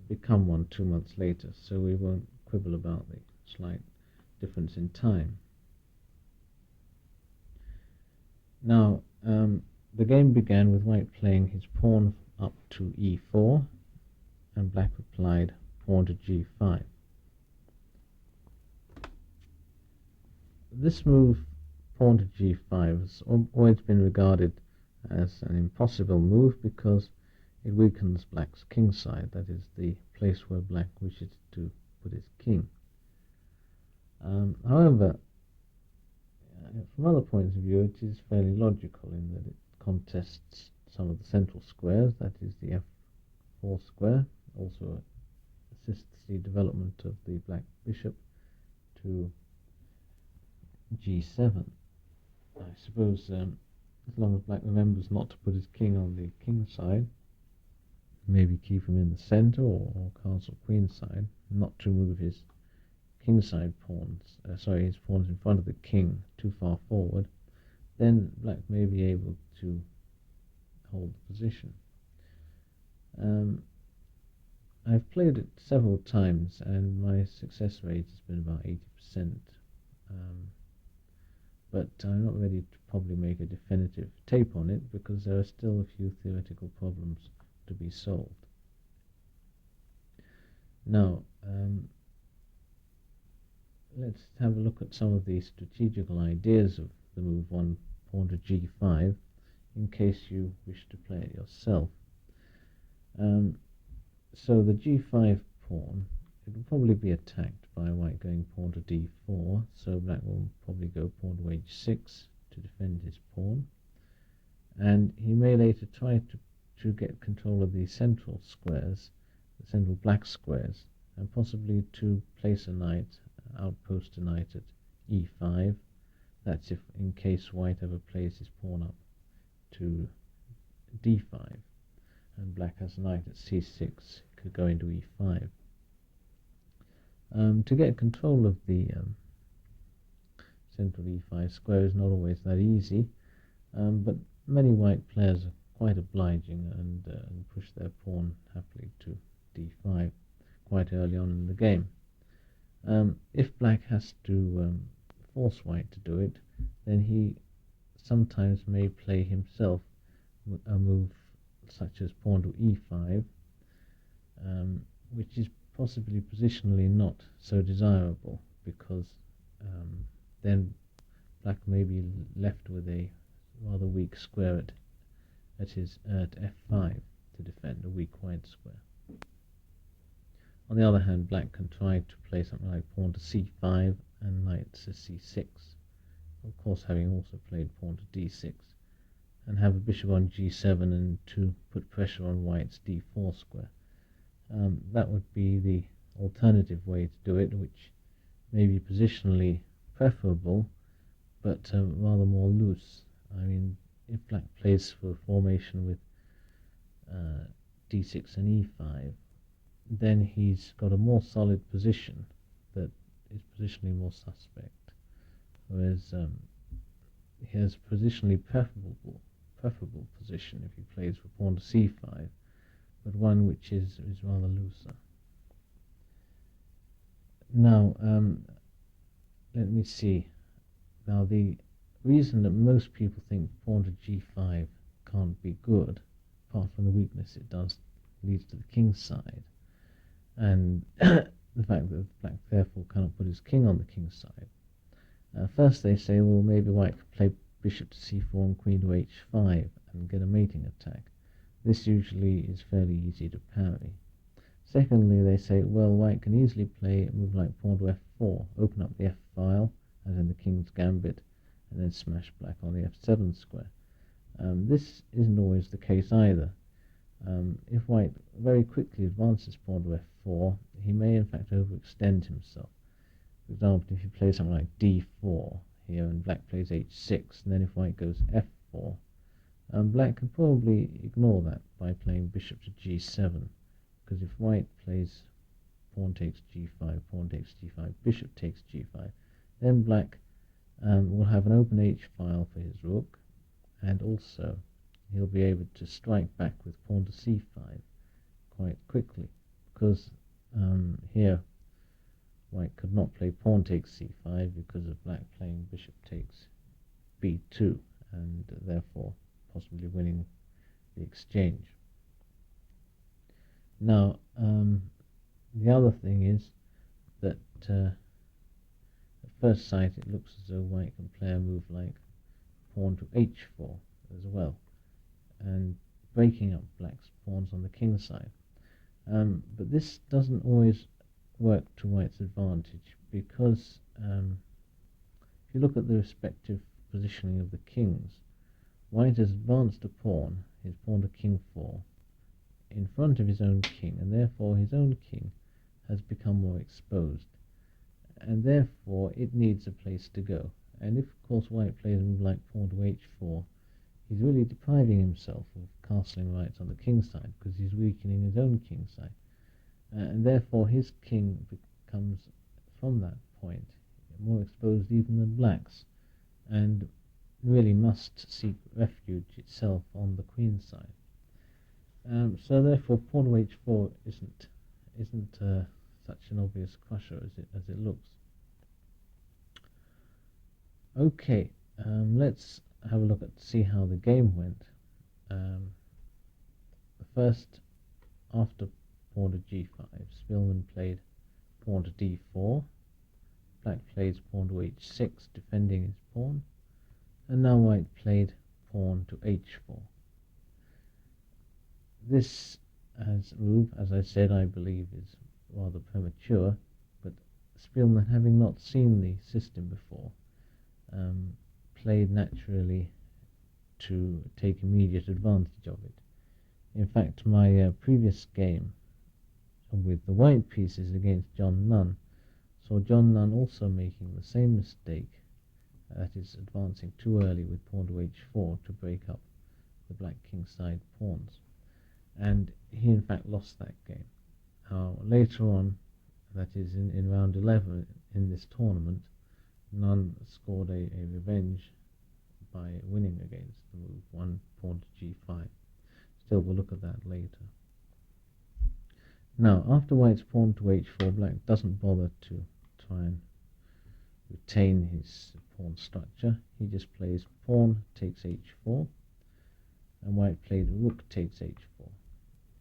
become one 2 months later, so we won't quibble about the slight difference in time. Now, the game began with white playing his pawn up to e4, and black replied pawn to g5. This move, pawn to g5, has always been regarded as an impossible move because it weakens black's king side, that is, the place where black wishes to put his king. However, from other points of view, it is fairly logical in that it contests some of the central squares, that is the f4 square, also assists the development of the black bishop to g7. I suppose as long as black remembers not to put his king on the king side, maybe keep him in the center or castle queen side, not to move his kingside pawns, his pawns in front of the king too far forward, then black may be able to hold the position. I've played it several times and my success rate has been about 80%, but I'm not ready to probably make a definitive tape on it because there are still a few theoretical problems to be solved. Now, let's have a look at some of the strategical ideas of the move one pawn to g5 in case you wish to play it yourself. So the g5 pawn, it will probably be attacked by white going pawn to d4, so black will probably go pawn to h6 to defend his pawn, and he may later try to get control of the central squares, the central black squares, and possibly to place a knight, outpost a knight at e5. That's if in case white ever plays his pawn up to d5 and black has a knight at c6, could go into e5. To get control of the central e5 square is not always that easy, but many white players are quite obliging and push their pawn happily to d5 quite early on in the game. If black has to force white to do it, then he sometimes may play himself a move such as pawn to e5, which is possibly positionally not so desirable, because then black may be left with a rather weak square at f5 to defend a weak white square. On the other hand, black can try to play something like pawn to c5 and knight to c6, of course having also played pawn to d6, and have a bishop on g7 and to put pressure on white's d4 square. That would be the alternative way to do it, which may be positionally preferable, but rather more loose. I mean, if black plays for a formation with d6 and e5, then he's got a more solid position that is positionally more suspect, whereas he has a positionally preferable position if he plays for pawn to c5, but one which is rather looser. Now, let me see. Now, the reason that most people think pawn to g5 can't be good, apart from the weakness it does, leads to the king's side, and the fact that black therefore cannot put his king on the king's side. First they say, well, maybe white could play bishop to c4 and queen to h5 and get a mating attack. This usually is fairly easy to parry. Secondly, they say, well, white can easily play a move like pawn to f4, open up the f-file, as in the king's gambit, and then smash black on the f7 square. This isn't always the case either. If white very quickly advances pawn to f4, he may in fact overextend himself. For example, if you play something like d4 here and black plays h6, and then if white goes f4, black can probably ignore that by playing bishop to g7, because if white plays pawn takes g5, pawn takes g5, bishop takes g5, then black will have an open h-file for his rook, and also he'll be able to strike back with pawn to c5 quite quickly, because here white could not play pawn takes c5 because of black playing bishop takes b2, and therefore possibly winning the exchange. Now, the other thing is that at first sight it looks as though white can play a move like pawn to h4 as well, and breaking up black's pawns on the king side. But this doesn't always work to white's advantage, because if you look at the respective positioning of the kings, white has advanced a pawn, his pawn to king 4, in front of his own king, and therefore his own king has become more exposed, and therefore it needs a place to go. And if, of course, white plays a move like pawn to h4, he's really depriving himself of castling rights on the king side, because he's weakening his own king side, and therefore his king becomes, from that point, more exposed even than black's, and really must seek refuge itself on the queen side. So therefore pawn to h4 isn't such an obvious crusher as it looks. Okay, let's have a look at see how the game went. First, after pawn to g5, Speelman played pawn to d4. Black plays pawn to h6, defending his pawn, and now white played pawn to h4. This move, as I said, I believe is rather premature, but Speelman, having not seen the system before, played naturally to take immediate advantage of it. In fact, my previous game with the white pieces against John Nunn saw John Nunn also making the same mistake, that is, advancing too early with pawn to h4 to break up the black king side pawns, and he in fact lost that game. Now, later on, that is in round 11 in this tournament, Nunn scored a revenge by winning against the move, one pawn to g5. Still, we'll look at that later. Now, after white's pawn to h4, black doesn't bother to try and retain his pawn structure. He just plays pawn takes h4, and white played rook takes h4.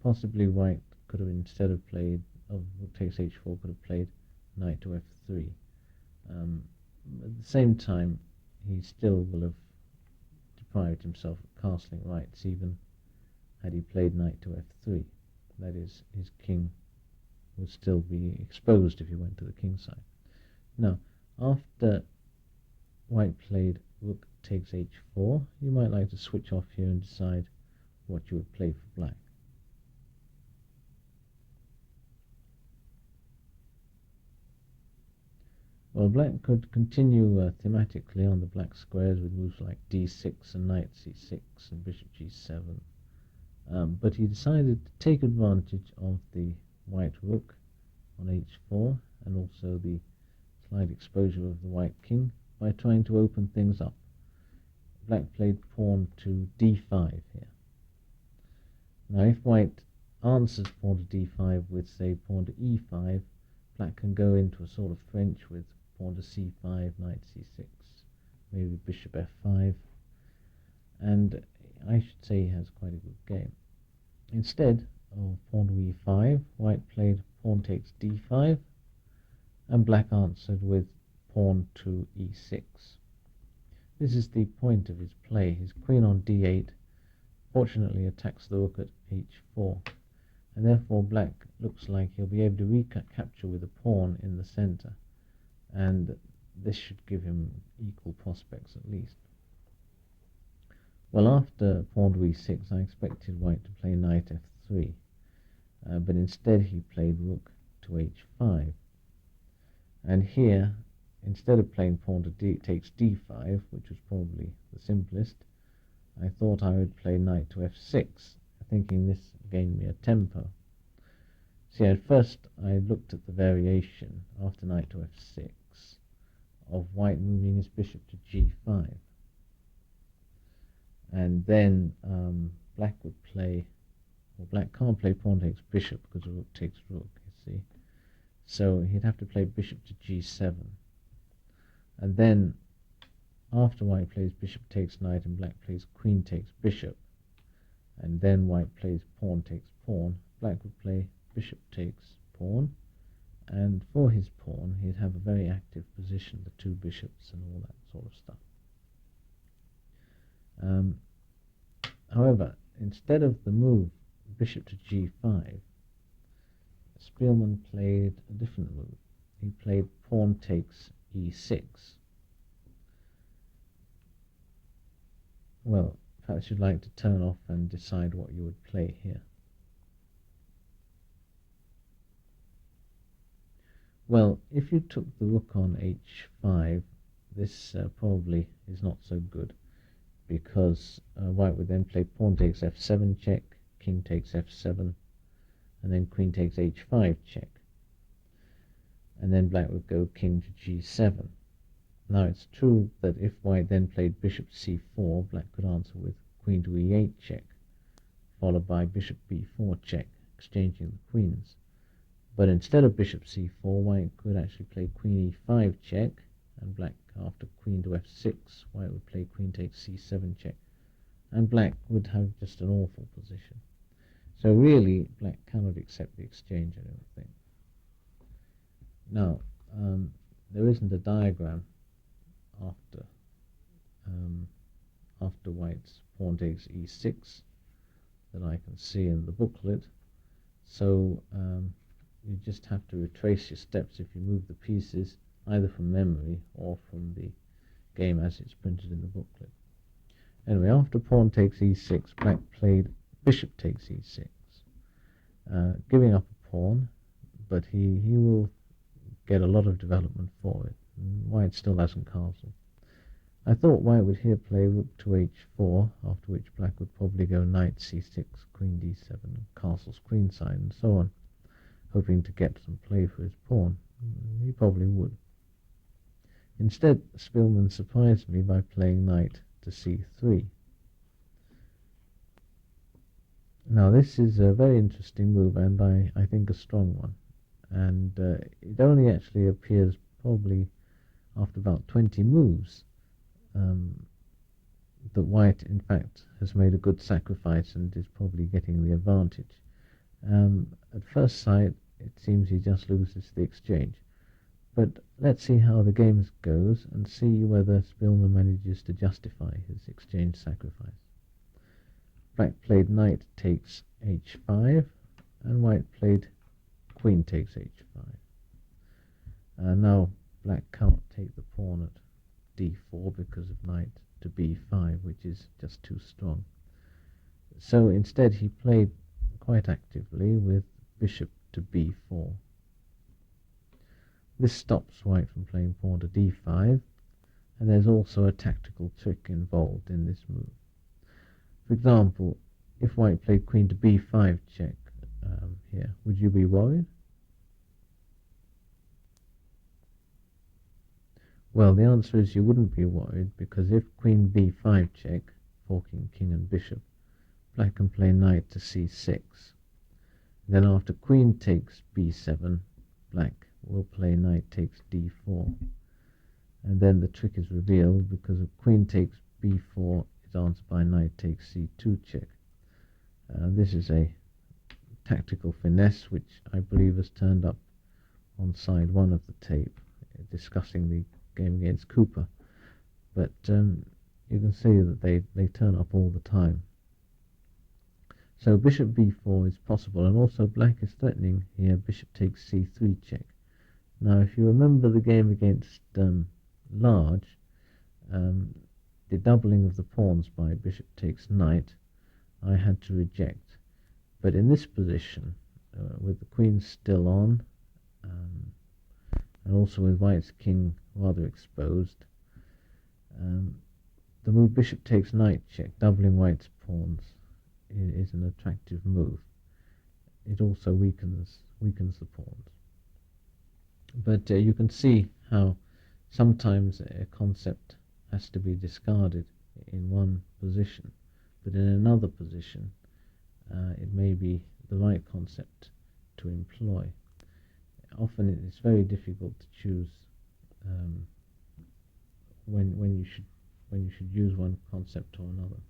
Possibly white could have, instead of played rook takes h4, could have played knight to f3. At the same time, he still will have deprived himself of castling rights, even had he played knight to f3. That is, his king would still be exposed if he went to the king side. Now, after white played rook takes h4, you might like to switch off here and decide what you would play for black. Well, black could continue thematically on the black squares with moves like d6 and knight c6 and bishop g7, but he decided to take advantage of the white rook on h4 and also the slight exposure of the white king by trying to open things up. Black played pawn to d5 here. Now if white answers pawn to d5 with, say, pawn to e5, black can go into a sort of French with pawn to c5, knight c6, maybe bishop f5, and I should say he has quite a good game. Instead of pawn to e5, white played pawn takes d5, and black answered with pawn to e6. This is the point of his play. His queen on d8 fortunately attacks the rook at h4, and therefore black looks like he'll be able to recapture with a pawn in the center, and this should give him equal prospects at least. Well, after pawn to e6, I expected white to play knight f3, but instead he played rook to h5. And here, instead of playing pawn to takes d5, which was probably the simplest, I thought I would play knight to f6, thinking this gained me a tempo. See, at first I looked at the variation after knight to f6 of white moving his bishop to g5, and then black would play, well, black can't play pawn takes bishop because rook takes rook, you see, so he'd have to play bishop to g7, and then after white plays bishop takes knight and black plays queen takes bishop, and then white plays pawn takes pawn, black would play bishop takes pawn, and for his pawn he'd have a very active position, the two bishops and all that sort of stuff. However, instead of the move bishop to g5, Speelman played a different move. He played pawn takes e6. Well, perhaps you'd like to turn off and decide what you would play here. Well, if you took the rook on h5, this probably is not so good, because white would then play pawn takes f7 check, king takes f7, and then queen takes h5 check, and then black would go king to g7. Now it's true that if white then played bishop to c4, black could answer with queen to e8 check, followed by bishop b4 check, exchanging the queens. But instead of bishop c4, white could actually play queen e5 check, and black, after queen to f6, white would play queen takes c7 check, and black would have just an awful position. So really, black cannot accept the exchange, I don't think. Now, there isn't a diagram after white's pawn takes e6 that I can see in the booklet, so you just have to retrace your steps if you move the pieces either from memory or from the game as it's printed in the booklet. Anyway, after pawn takes e6, black played bishop takes e6, giving up a pawn, but he will get a lot of development for it. White still hasn't castled. I thought white would here play rook to h4, after which black would probably go knight c6, queen d7, castles queenside, and so on, hoping to get some play for his pawn. He probably would. Instead, Speelman surprised me by playing knight to c3. Now this is a very interesting move, and I think a strong one, and it only actually appears probably after about 20 moves that white in fact has made a good sacrifice and is probably getting the advantage. At first sight it seems he just loses the exchange, but let's see how the game goes and see whether Speelman manages to justify his exchange sacrifice. Black played knight takes h5 and white played queen takes h5. Now black can't take the pawn at d4 because of knight to b5, which is just too strong. So instead he played quite actively with bishop to b4. This stops white from playing pawn to d5, and there's also a tactical trick involved in this move. For example, if white played queen to b5 check here, would you be worried? Well, the answer is you wouldn't be worried, because if queen b5 check, forking king and bishop, black can play knight to c6. Then after queen takes b7, black will play knight takes d4. And then the trick is revealed, because if queen takes b4 is answered by knight takes c2 check. This is a tactical finesse which I believe has turned up on side 1 of the tape, discussing the game against Cooper, but you can see that they turn up all the time. So bishop b4 is possible, and also black is threatening here bishop takes c3 check. Now if you remember the game against Large, the doubling of the pawns by bishop takes knight I had to reject, but in this position with the queen still on and also with white's king rather exposed, the move bishop takes knight check, doubling white's pawns, is an attractive move. It also weakens the pawns. But you can see how sometimes a concept has to be discarded in one position, but in another position it may be the right concept to employ. Often it's very difficult to choose when you should use one concept or another.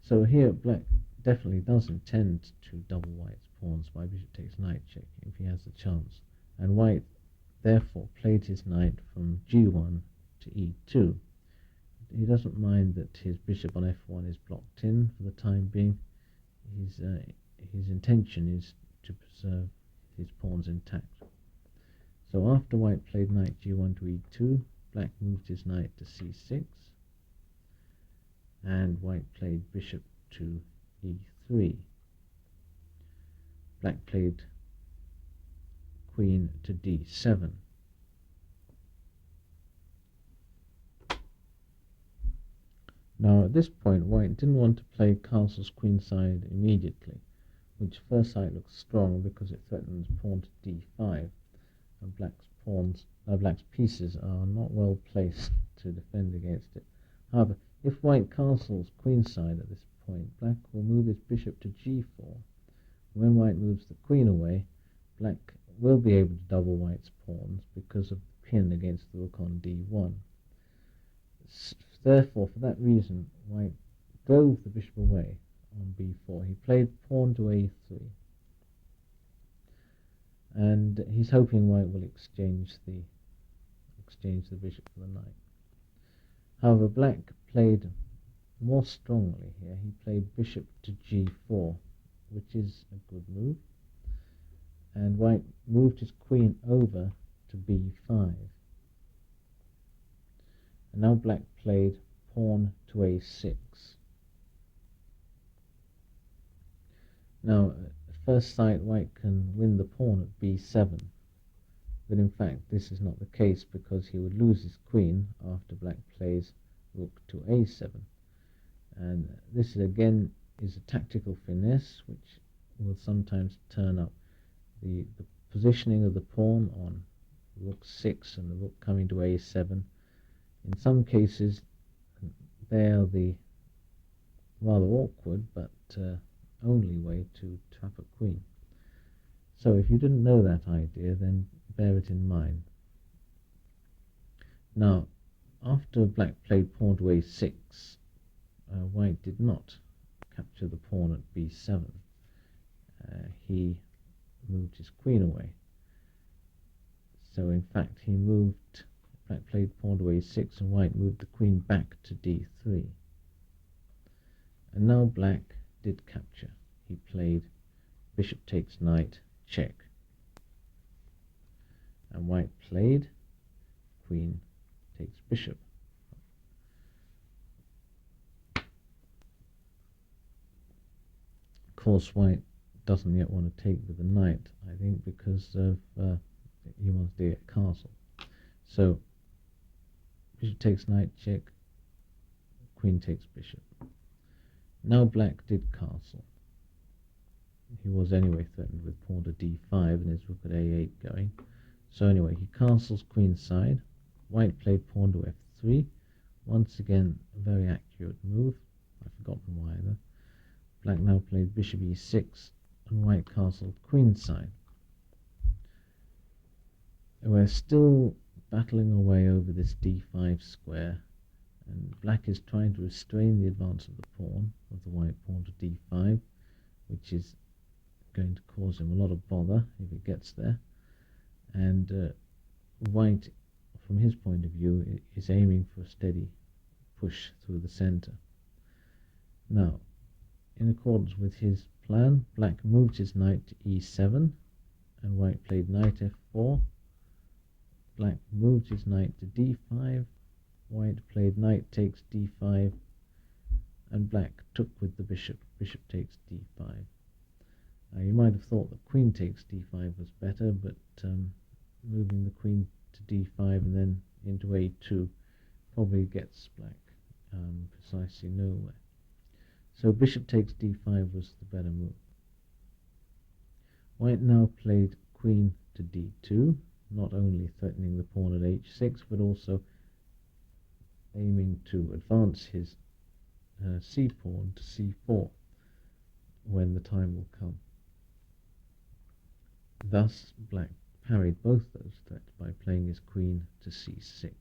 So here black definitely does intend to double white's pawns by bishop takes knight check if he has the chance, and white therefore played his knight from g1 to e2. He doesn't mind that his bishop on f1 is blocked in for the time being. His intention is to preserve his pawns intact. So after white played knight g1 to e2, black moved his knight to c6, and white played bishop to e3. Black played queen to d7. Now at this point white didn't want to play castle's queenside immediately, which first sight looks strong because it threatens pawn to d5, and black's pieces are not well placed to defend against it. However, if white castles queenside at this point, black will move his bishop to g4. When white moves the queen away, black will be able to double white's pawns because of the pin against the rook on d1. Therefore, for that reason, white drove the bishop away on b4. He played pawn to a3, and he's hoping white will exchange the bishop for the knight. However, black played more strongly here. He played bishop to g4, which is a good move, and white moved his queen over to b5. And now black played pawn to a6. Now, at first sight, white can win the pawn at b7, but in fact this is not the case, because he would lose his queen after black plays rook to a7. And this again is a tactical finesse which will sometimes turn up the positioning of the pawn on rook 6 and the rook coming to a7. In some cases they are the rather awkward but only way to trap a queen. So if you didn't know that idea, then bear it in mind. Now, after black played pawn to a6, white did not capture the pawn at b7. He moved his queen away. So in fact black played pawn to a6 and white moved the queen back to d3. And now black did capture. He played bishop takes knight, check. And white played queen takes bishop. Of course, white doesn't yet want to take with the knight, I think, because of he wants to get castle. So bishop takes knight, check, queen takes bishop. Now black did castle. He was anyway threatened with pawn to d5 and his rook at a8 going. So anyway, he castles queenside. White played pawn to f3. Once again, a very accurate move. I've forgotten why though. Black now played bishop e6 and white castled queenside. We're still battling away over this d5 square, and black is trying to restrain the advance of the pawn, of the white pawn to d5, which is going to cause him a lot of bother if it gets there. And white, from his point of view, is aiming for a steady push through the center. Now, in accordance with his plan, black moved his knight to e7, and white played knight f4. Black moved his knight to d5, white played knight takes d5, and black took with the bishop. Bishop takes d5. You might have thought that queen takes d5 was better, but moving the queen to d5 and then into a2 probably gets black precisely nowhere. So bishop takes d5 was the better move. White now played queen to d2, not only threatening the pawn at h6, but also aiming to advance his c-pawn to c4 when the time will come. Thus, black parried both those threats by playing his queen to c6.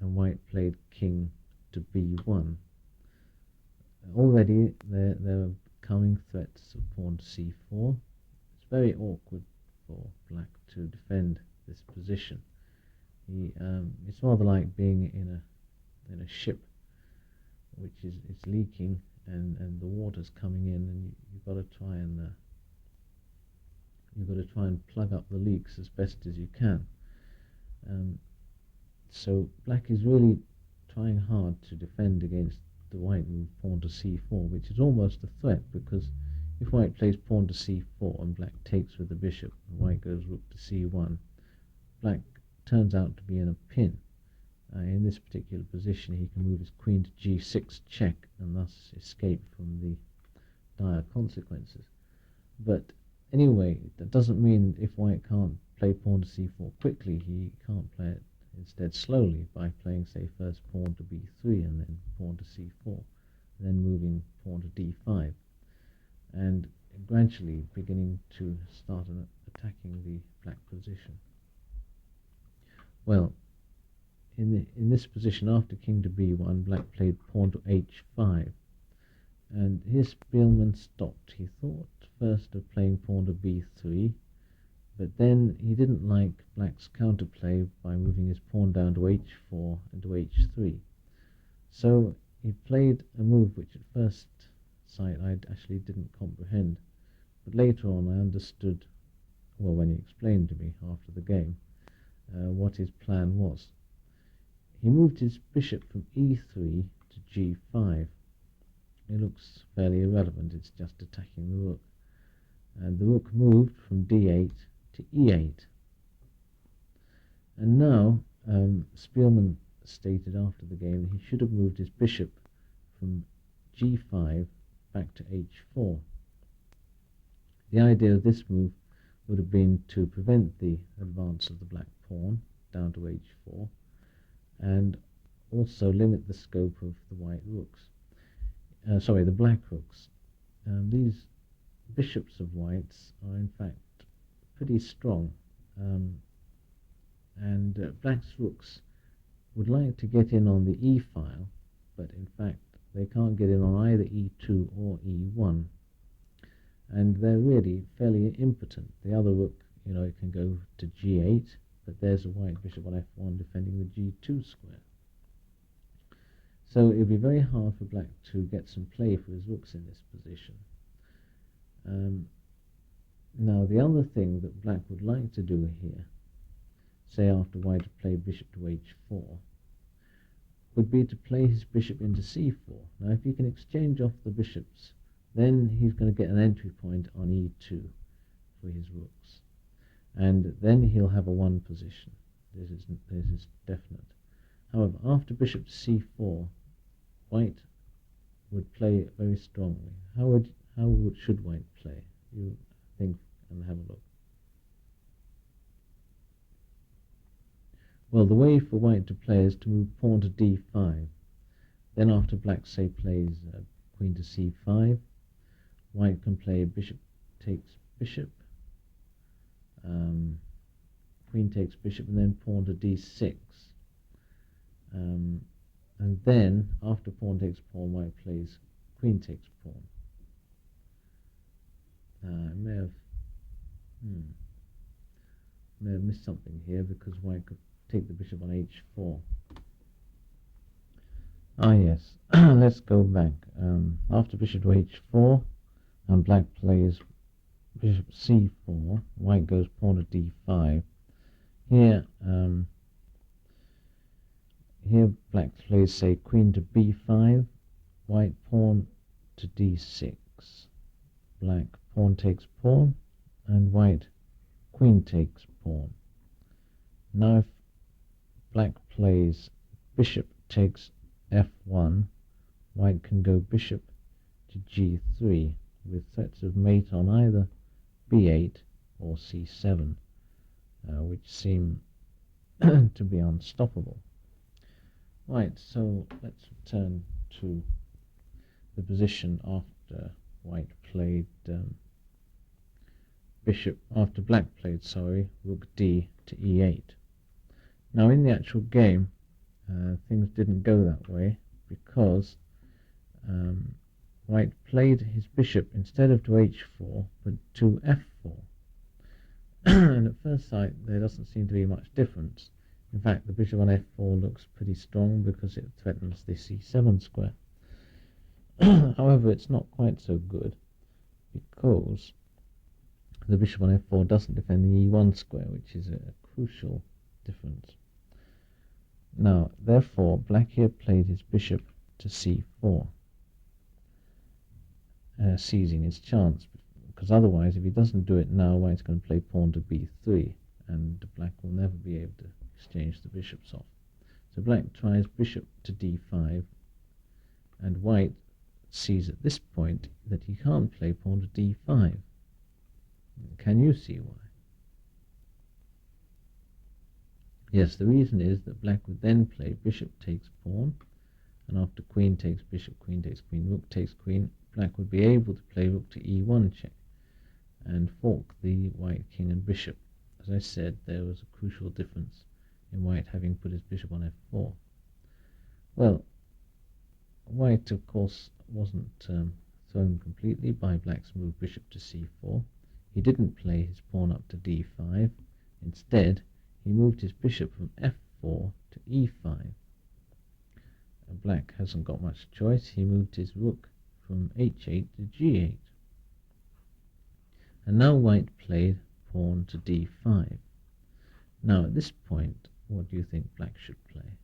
And white played king to b1. Already there are coming threats of pawn to c4. It's very awkward for black to defend this position. It's rather like being in a ship which is leaking and the water's coming in, and you've got to try and plug up the leaks as best as you can. So black is really trying hard to defend against the white move pawn to c4, which is almost a threat, because if white plays pawn to c4 and black takes with the bishop and white goes rook to c1, black turns out to be in a pin. In this particular position he can move his queen to g6 check and thus escape from the dire consequences. But anyway, that doesn't mean if white can't play pawn to c4 quickly, he can't play it instead slowly by playing, say, first pawn to b3 and then pawn to c4, and then moving pawn to d5, and gradually beginning to start attacking the black position. Well, in this position, after king to b1, black played pawn to h5, and here Speelman stopped. He thought first of playing pawn to b3, but then he didn't like black's counterplay by moving his pawn down to h4 and to h3. So he played a move which at first sight I actually didn't comprehend, but later on I understood, well, when he explained to me after the game, what his plan was. He moved his bishop from e3 to g5. It looks fairly irrelevant, it's just attacking the rook. And the rook moved from d8 to e8. And now, Speelman stated after the game that he should have moved his bishop from g5 back to h4. The idea of this move would have been to prevent the advance of the black pawn down to h4, and also limit the scope of the white rooks. The black rooks. These bishops of whites are in fact pretty strong, and and black's rooks would like to get in on the E file, but in fact they can't get in on either E2 or E1, and they're really fairly impotent. The other rook, it can go to G8, but there's a white bishop on F1 defending the G2 square. So it would be very hard for black to get some play for his rooks in this position. Now the other thing that black would like to do here, say after white had played bishop to H4, would be to play his bishop into C4. Now if he can exchange off the bishops, then he's going to get an entry point on E2 for his rooks, and then he'll have a 1 position. This is definite. However, after bishop to C4, white would play very strongly. How should white play? You think and have a look. Well, the way for white to play is to move pawn to D5. Then after black, say, plays queen to C5, white can play bishop takes bishop, queen takes bishop, and then pawn to D6. And then, after pawn takes pawn, white plays queen takes pawn. I may have missed something here, because white could take the bishop on H4. Ah yes, let's go back. After bishop to H4, and black plays bishop C4, white goes pawn to D5. Here, here black plays, say, queen to B5, white pawn to D6. Black pawn takes pawn, and white queen takes pawn. Now if black plays bishop takes F1, white can go bishop to G3 with threats of mate on either B8 or C7, which seem to be unstoppable. Right, so let's return to the position after white played black played, rook D to E8. Now in the actual game, things didn't go that way, because white played his bishop instead of to H4, but to F4. And at first sight, there doesn't seem to be much difference. In fact, the bishop on F4 looks pretty strong because it threatens the C7 square. However, it's not quite so good, because the bishop on F4 doesn't defend the E1 square, which is a crucial difference. Now, therefore, black here played his bishop to C4, seizing his chance, because otherwise, if he doesn't do it now, white's going to play pawn to B3, and black will never be able to exchange the bishops off. So black tries bishop to D5, and white sees at this point that he can't play pawn to D5. Can you see why? Yes, the reason is that black would then play bishop takes pawn, and after queen takes bishop, queen takes queen, rook takes queen, black would be able to play rook to E1 check and fork the white king and bishop. As I said, there was a crucial difference in white having put his bishop on F4. Well, white, of course, wasn't thrown completely by black's move bishop to C4. He didn't play his pawn up to D5. Instead, he moved his bishop from F4 to E5. Black hasn't got much choice. He moved his rook from H8 to G8. And now white played pawn to D5. Now at this point, what do you think black should play?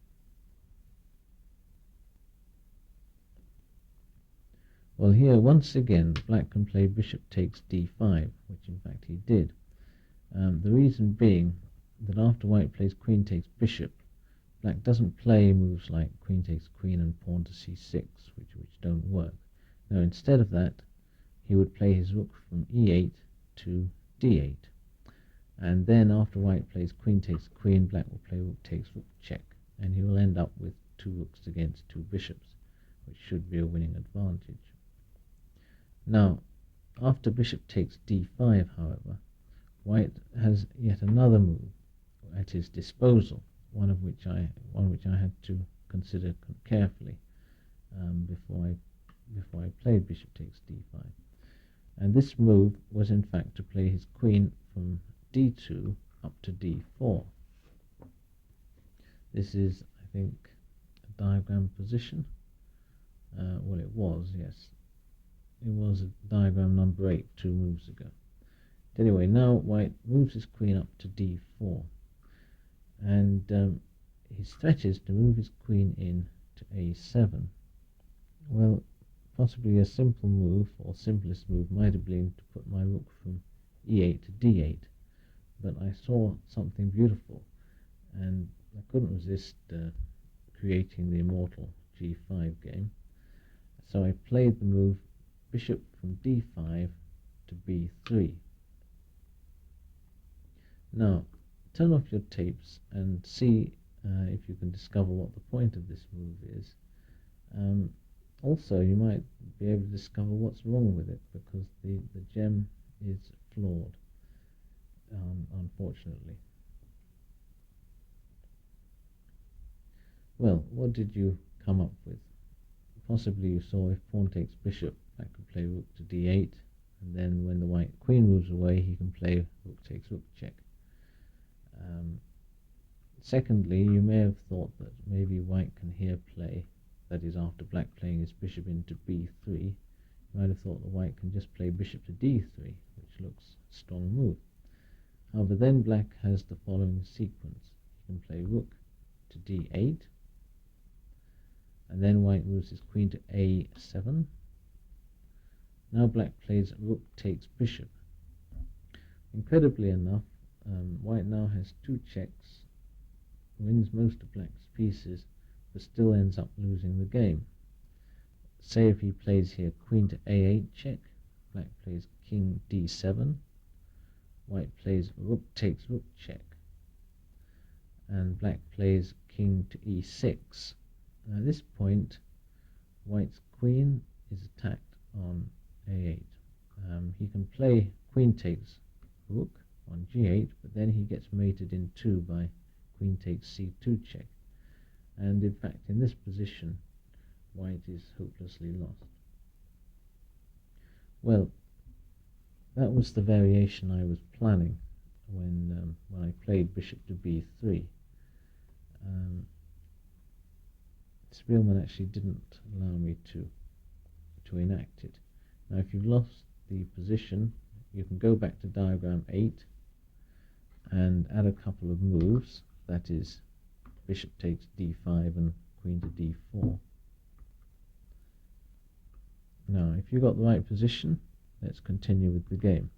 Well, here once again black can play bishop takes D5, which in fact he did. The reason being that after white plays queen takes bishop, black doesn't play moves like queen takes queen and pawn to C6, which don't work. No, instead of that, he would play his rook from E8 to D8. And then after white plays queen takes queen, black will play rook takes rook check, and he will end up with 2 rooks against 2 bishops, which should be a winning advantage. Now, after bishop takes D5, however, white has yet another move, at his disposal, one which I had to consider carefully before I played bishop takes d5. And this move was in fact to play his queen from d2 up to d4. This is, I think, a diagram position. Well, it was, yes. It was diagram number 8 2 moves ago. Anyway, now white moves his queen up to d4, and his threat is to move his queen in to a7. Well, possibly a simple move, or simplest move, might have been to put my rook from e8 to d8, but I saw something beautiful, and I couldn't resist creating the immortal g5 game, so I played the move bishop from d5 to b3. Now, turn off your tapes and see if you can discover what the point of this move is. Also, you might be able to discover what's wrong with it, because the gem is flawed, unfortunately. Well, what did you come up with? Possibly you saw if pawn takes bishop, black could play rook to d8, and then when the white queen moves away, he can play rook takes rook check. Secondly, you may have thought that maybe white can here play, that is, after black playing his bishop into b3, you might have thought that white can just play bishop to d3, which looks a strong move. However, then black has the following sequence. He can play rook to d8, and then white moves his queen to a7. Now black plays rook takes bishop. Incredibly enough, white now has 2 checks, wins most of black's pieces, but still ends up losing the game. Say if he plays here queen to a8 check, black plays king d7, white plays rook takes rook check, and black plays king to e6. At this point, white's queen is attacked on a8. He can play queen takes rook on g8, but then he gets mated in 2 by queen takes c2 check. And in fact, in this position, white is hopelessly lost. Well, that was the variation I was planning when I played bishop to b3. Speelman actually didn't allow me to enact it. Now, if you've lost the position, you can go back to diagram 8 and add a couple of moves, that is, bishop takes d5 and queen to d4. Now, if you've got the right position, let's continue with the game.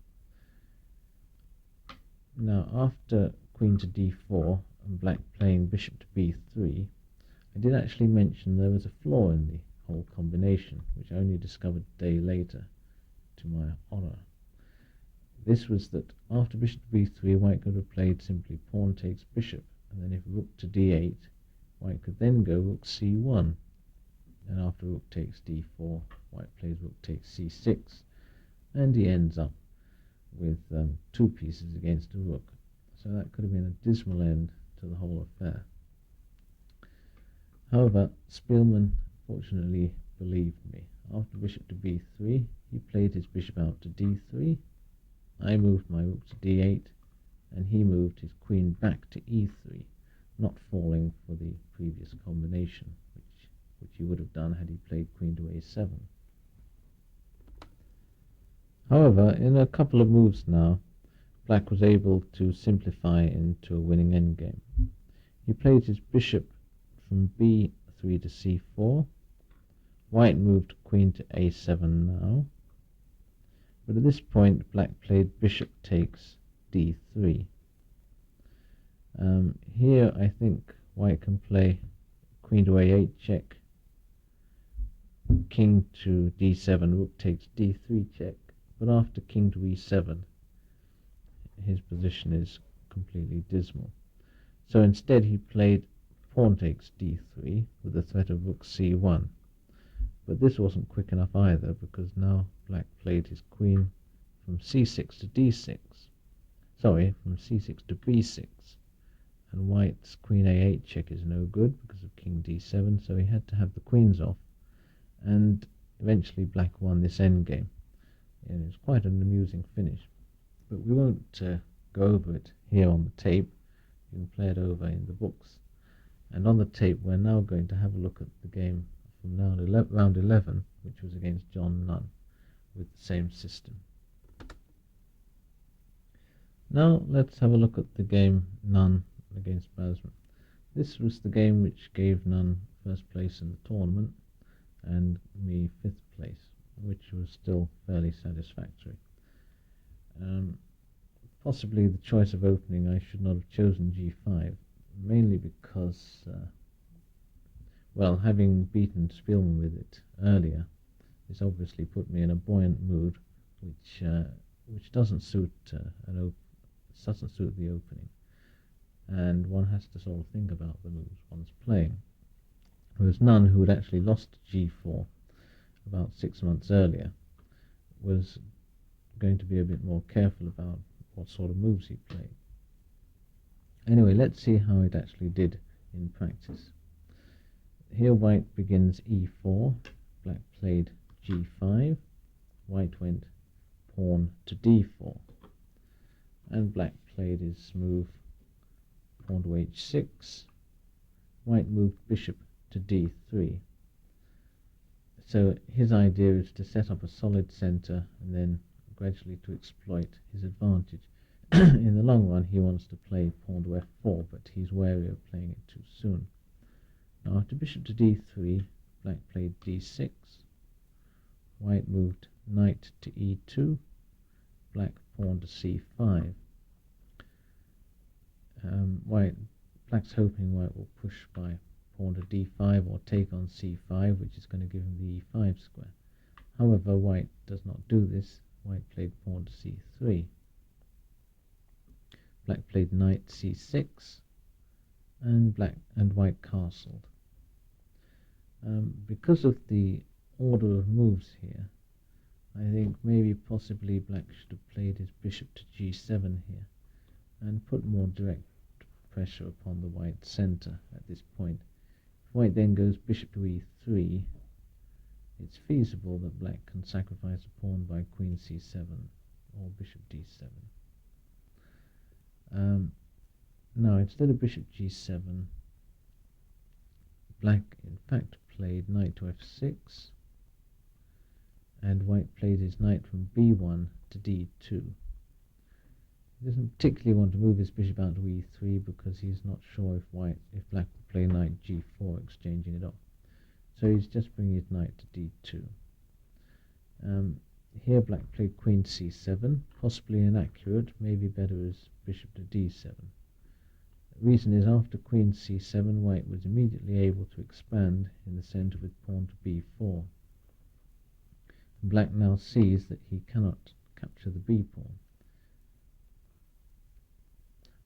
Now, after queen to d4 and black playing bishop to b3, I did actually mention there was a flaw in the whole combination, which I only discovered a day later, to my honour. This was that after bishop to b3, white could have played simply pawn takes bishop, and then if rook to d8, white could then go rook c1, and after rook takes d4, white plays rook takes c6, and he ends up with 2 pieces against a rook. So that could have been a dismal end to the whole affair. However, Speelman fortunately believed me. After bishop to b3, he played his bishop out to d3, I moved my rook to d8, and he moved his queen back to e3, not falling for the previous combination, which he would have done had he played queen to a7. However, in a couple of moves now, black was able to simplify into a winning endgame. He played his bishop from b3 to c4. White moved queen to a7 now. But at this point, black played bishop takes d3. Here, I think white can play queen to a8 check, king to d7, rook takes d3 check. But after king to e7, his position is completely dismal. So instead, he played pawn takes d3 with the threat of rook c1. But this wasn't quick enough either, because now black played his queen from c6 to d6. Sorry, from c6 to b6. and white's queen a8 check is no good because of king d7, so he had to have the queens off, and eventually black won this endgame. And it was quite an amusing finish, but we won't go over it here on the tape. You can play it over in the books. And on the tape we're now going to have a look at the game from round 11, which was against John Nunn, with the same system. Now let's have a look at the game Nunn against Basman. This was the game which gave Nunn first place in the tournament and me 5th place, which was still fairly satisfactory. Possibly the choice of opening I should not have chosen g5, mainly because, well, having beaten Speelman with it earlier, this obviously put me in a buoyant mood, which doesn't suit doesn't suit the opening, and one has to sort of think about the moves one's playing. Whereas Nunn, who had actually lost g4 about 6 months earlier, was going to be a bit more careful about what sort of moves he played. Anyway, let's see how it actually did in practice. Here white begins e4, black played g5, white went pawn to d4, and black played his move pawn to h6, white moved bishop to d3. So his idea is to set up a solid center and then gradually to exploit his advantage. In the long run he wants to play pawn to f4, but he's wary of playing it too soon. Now after bishop to d3, black played d6, white moved knight to e2, black pawn to c5. Black's hoping white will push by pawn to d5 or take on c5, which is going to give him the e5 square. However, white does not do this. White played pawn to c3. Black played knight c6, and white castled. Because of the order of moves here, I think maybe possibly black should have played his bishop to g7 here and put more direct pressure upon the white center at this point. If white then goes bishop to e3, it's feasible that black can sacrifice a pawn by queen c7 or bishop d7. Now instead of bishop g7, black in fact played knight to f6, and white played his knight from b1 to d2. He doesn't particularly want to move his bishop out to e3 because he's not sure if black will play knight g4, exchanging it off. So he's just bringing his knight to d2. Here black played queen c7, possibly inaccurate, maybe better as bishop to d7. The reason is after queen c7, white was immediately able to expand in the center with pawn to b4. Black now sees that he cannot capture the b pawn.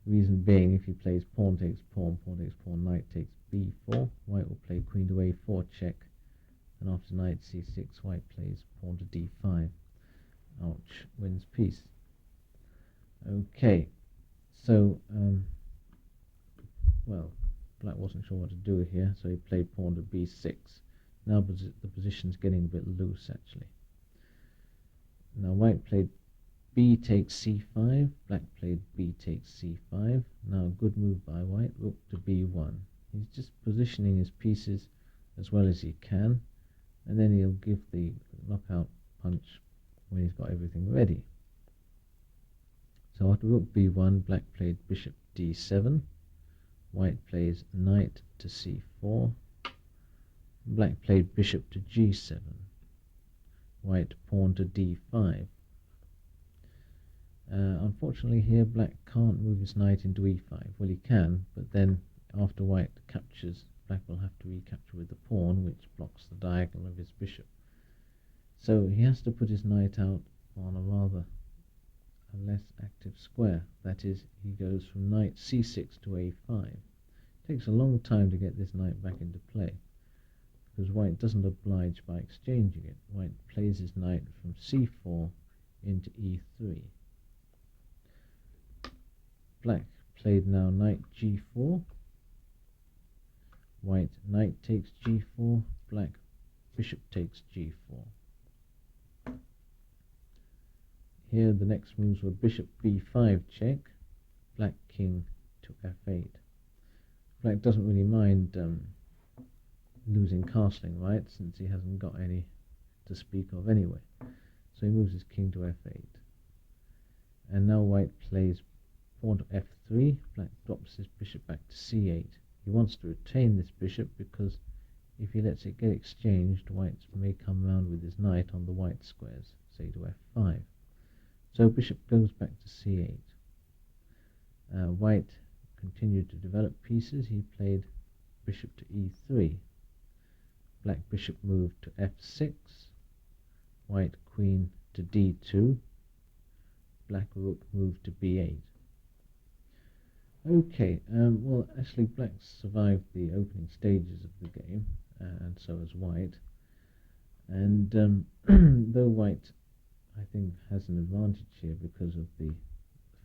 Reason being, if he plays pawn takes pawn, pawn takes pawn, knight takes b4, white will play queen to a4 check, and after knight c6, white plays pawn to d5. Ouch, wins piece. Okay, so, well, black wasn't sure what to do here, so he played pawn to b6. Now the position's getting a bit loose, actually. Now white played b takes c5, black played b takes c5. Now a good move by white, rook to b1. He's just positioning his pieces as well as he can, and then he'll give the knockout punch when he's got everything ready. So after rook b1, black played bishop d7, white plays knight to c4, black played bishop to g7, white pawn to d5. Unfortunately here black can't move his knight into e5. Well, he can, but then after white captures, black will have to recapture with the pawn, which blocks the diagonal of his bishop. So he has to put his knight out on a less active square. That is, he goes from knight c6 to a5. It takes a long time to get this knight back into play, because white doesn't oblige by exchanging it. White plays his knight from c4 into e3. Black played now knight g4. White knight takes g4. Black bishop takes g4. Here the next moves were bishop b5 check, black king to f8. Black doesn't really mind losing castling, right, since he hasn't got any to speak of anyway. So he moves his king to f8. And now white plays pawn to f3, black drops his bishop back to c8. He wants to retain this bishop because if he lets it get exchanged, white may come round with his knight on the white squares, say to f5. So bishop goes back to c8. White continued to develop pieces. He played bishop to e3. Black bishop moved to f6. White queen to d2. Black rook moved to b8. Okay, well, actually black survived the opening stages of the game, and so has white. And though white, I think, has an advantage here because of the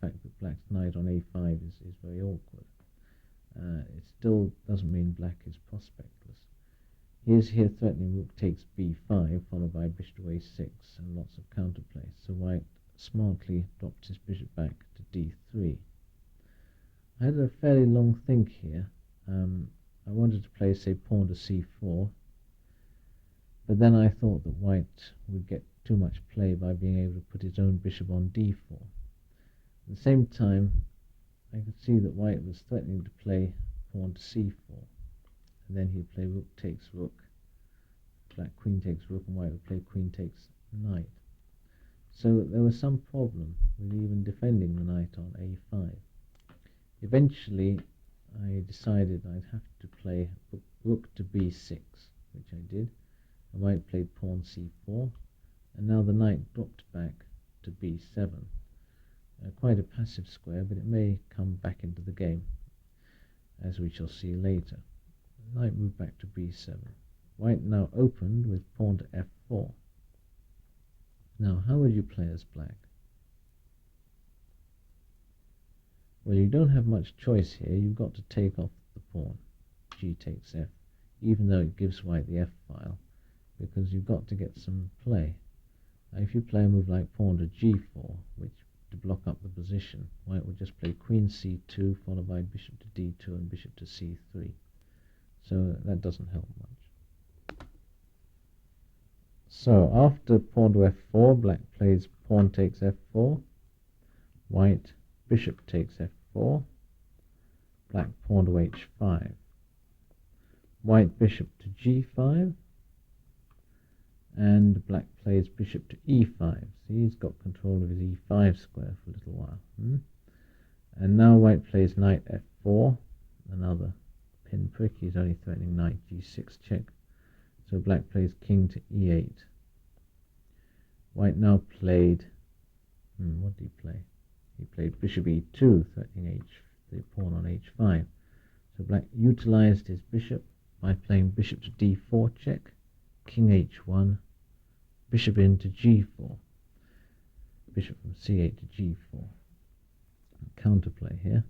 fact that black's knight on a5 is very awkward, it still doesn't mean black is prospectless. He is here threatening rook takes b5, followed by bishop to a6, and lots of counterplay. So white smartly dropped his bishop back to d3. I had a fairly long think here. I wanted to play, say, pawn to c4, but then I thought that white would get too much play by being able to put his own bishop on d4. At the same time, I could see that white was threatening to play pawn to c4, and then he'd play rook takes rook, black queen takes rook, and white would play queen takes knight. So there was some problem with even defending the knight on a5. Eventually, I decided I'd have to play rook to b6, which I did, and white played pawn c4, and now the knight dropped back to b7. Quite a passive square, but it may come back into the game, as we shall see later. The knight moved back to b7. White now opened with pawn to f4. Now, how would you play as black? Well, you don't have much choice here. You've got to take off the pawn. G takes f, even though it gives white the f-file, because you've got to get some play. Now, if you play a move like pawn to g4, which to block up the position, white will just play queen c2, followed by bishop to d2 and bishop to c3. So that doesn't help much. So after pawn to f4, black plays pawn takes f4, white bishop takes f4, black pawn to h5, white bishop to g5, and black plays bishop to e5. So he's got control of his e5 square for a little while. And now white plays knight f4, another pinprick. He's only threatening knight g6 check. So black plays king to e8. White now played, what did he play? He played bishop e2, threatening the pawn on h5. So black utilized his bishop by playing bishop to d4 check, king h1, bishop into g4, bishop from c8 to g4. Counterplay here.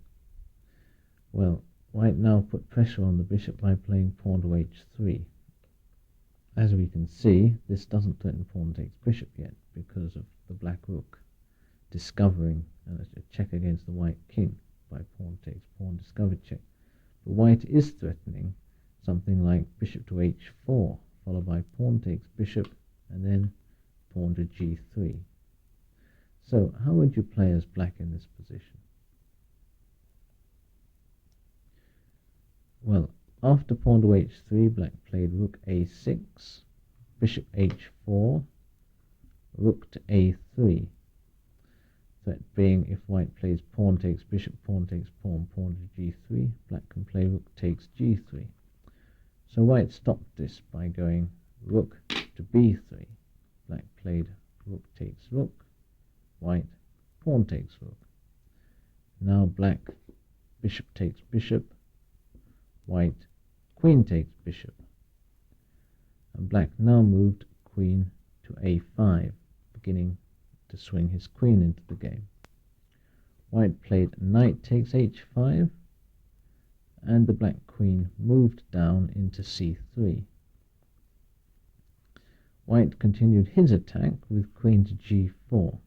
Well, white now put pressure on the bishop by playing pawn to h3. As we can see, this doesn't threaten pawn takes bishop yet because of the black rook discovering a check against the white king by pawn takes pawn discovered check. But white is threatening something like bishop to h4, followed by pawn takes bishop, and then pawn to g3. So how would you play as black in this position? Well, after pawn to h3, black played rook a6, bishop h4, rook to a3. Threat being if white plays pawn takes bishop, pawn takes pawn, pawn to g3, black can play rook takes g3. So white stopped this by going rook to b3. Black played rook takes rook, white pawn takes rook. Now black bishop takes bishop, white queen takes bishop. And black now moved queen to a5, beginning to swing his queen into the game. White played knight takes h5, and the black queen moved down into c3. White continued his attack with queen to g4.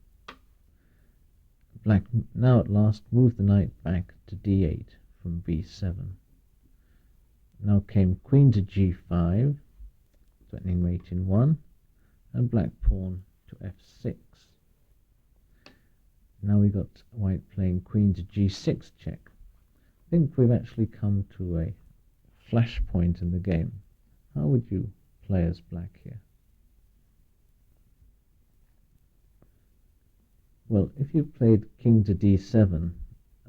Black now at last moved the knight back to d8 from b7. Now came queen to g5, threatening mate in 1, and black pawn to f6. Now we got white playing queen to g6 check. I think we've actually come to a flash point in the game. How would you play as black here? Well, if you played king to d7,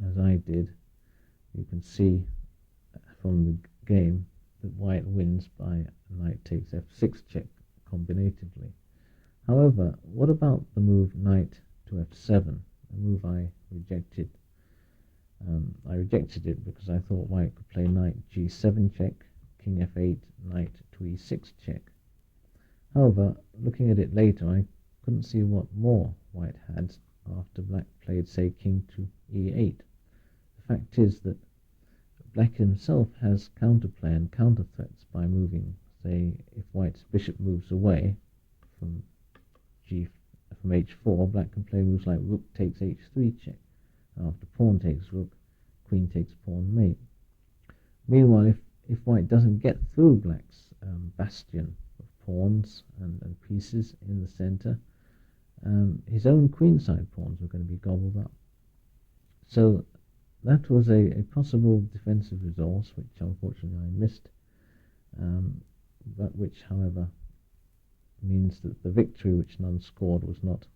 as I did, you can see from the game that white wins by knight takes f6 check combinatively. However, what about the move knight to f7, a move I rejected? I rejected it because I thought white could play knight g7 check, king f8, knight to e6 check. However, looking at it later, I couldn't see what more white had after black played, say, king to e8. The fact is that black himself has counterplay and counter threats by moving, say, if white's bishop moves away from h4, black can play moves like rook takes h3 check. After pawn takes rook, queen takes pawn mate. Meanwhile, if white doesn't get through black's bastion of pawns and pieces in the center, his own queenside pawns were going to be gobbled up. So that was a possible defensive resource, which unfortunately I missed, but which, however, means that the victory which none scored was not,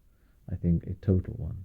I think, a total one.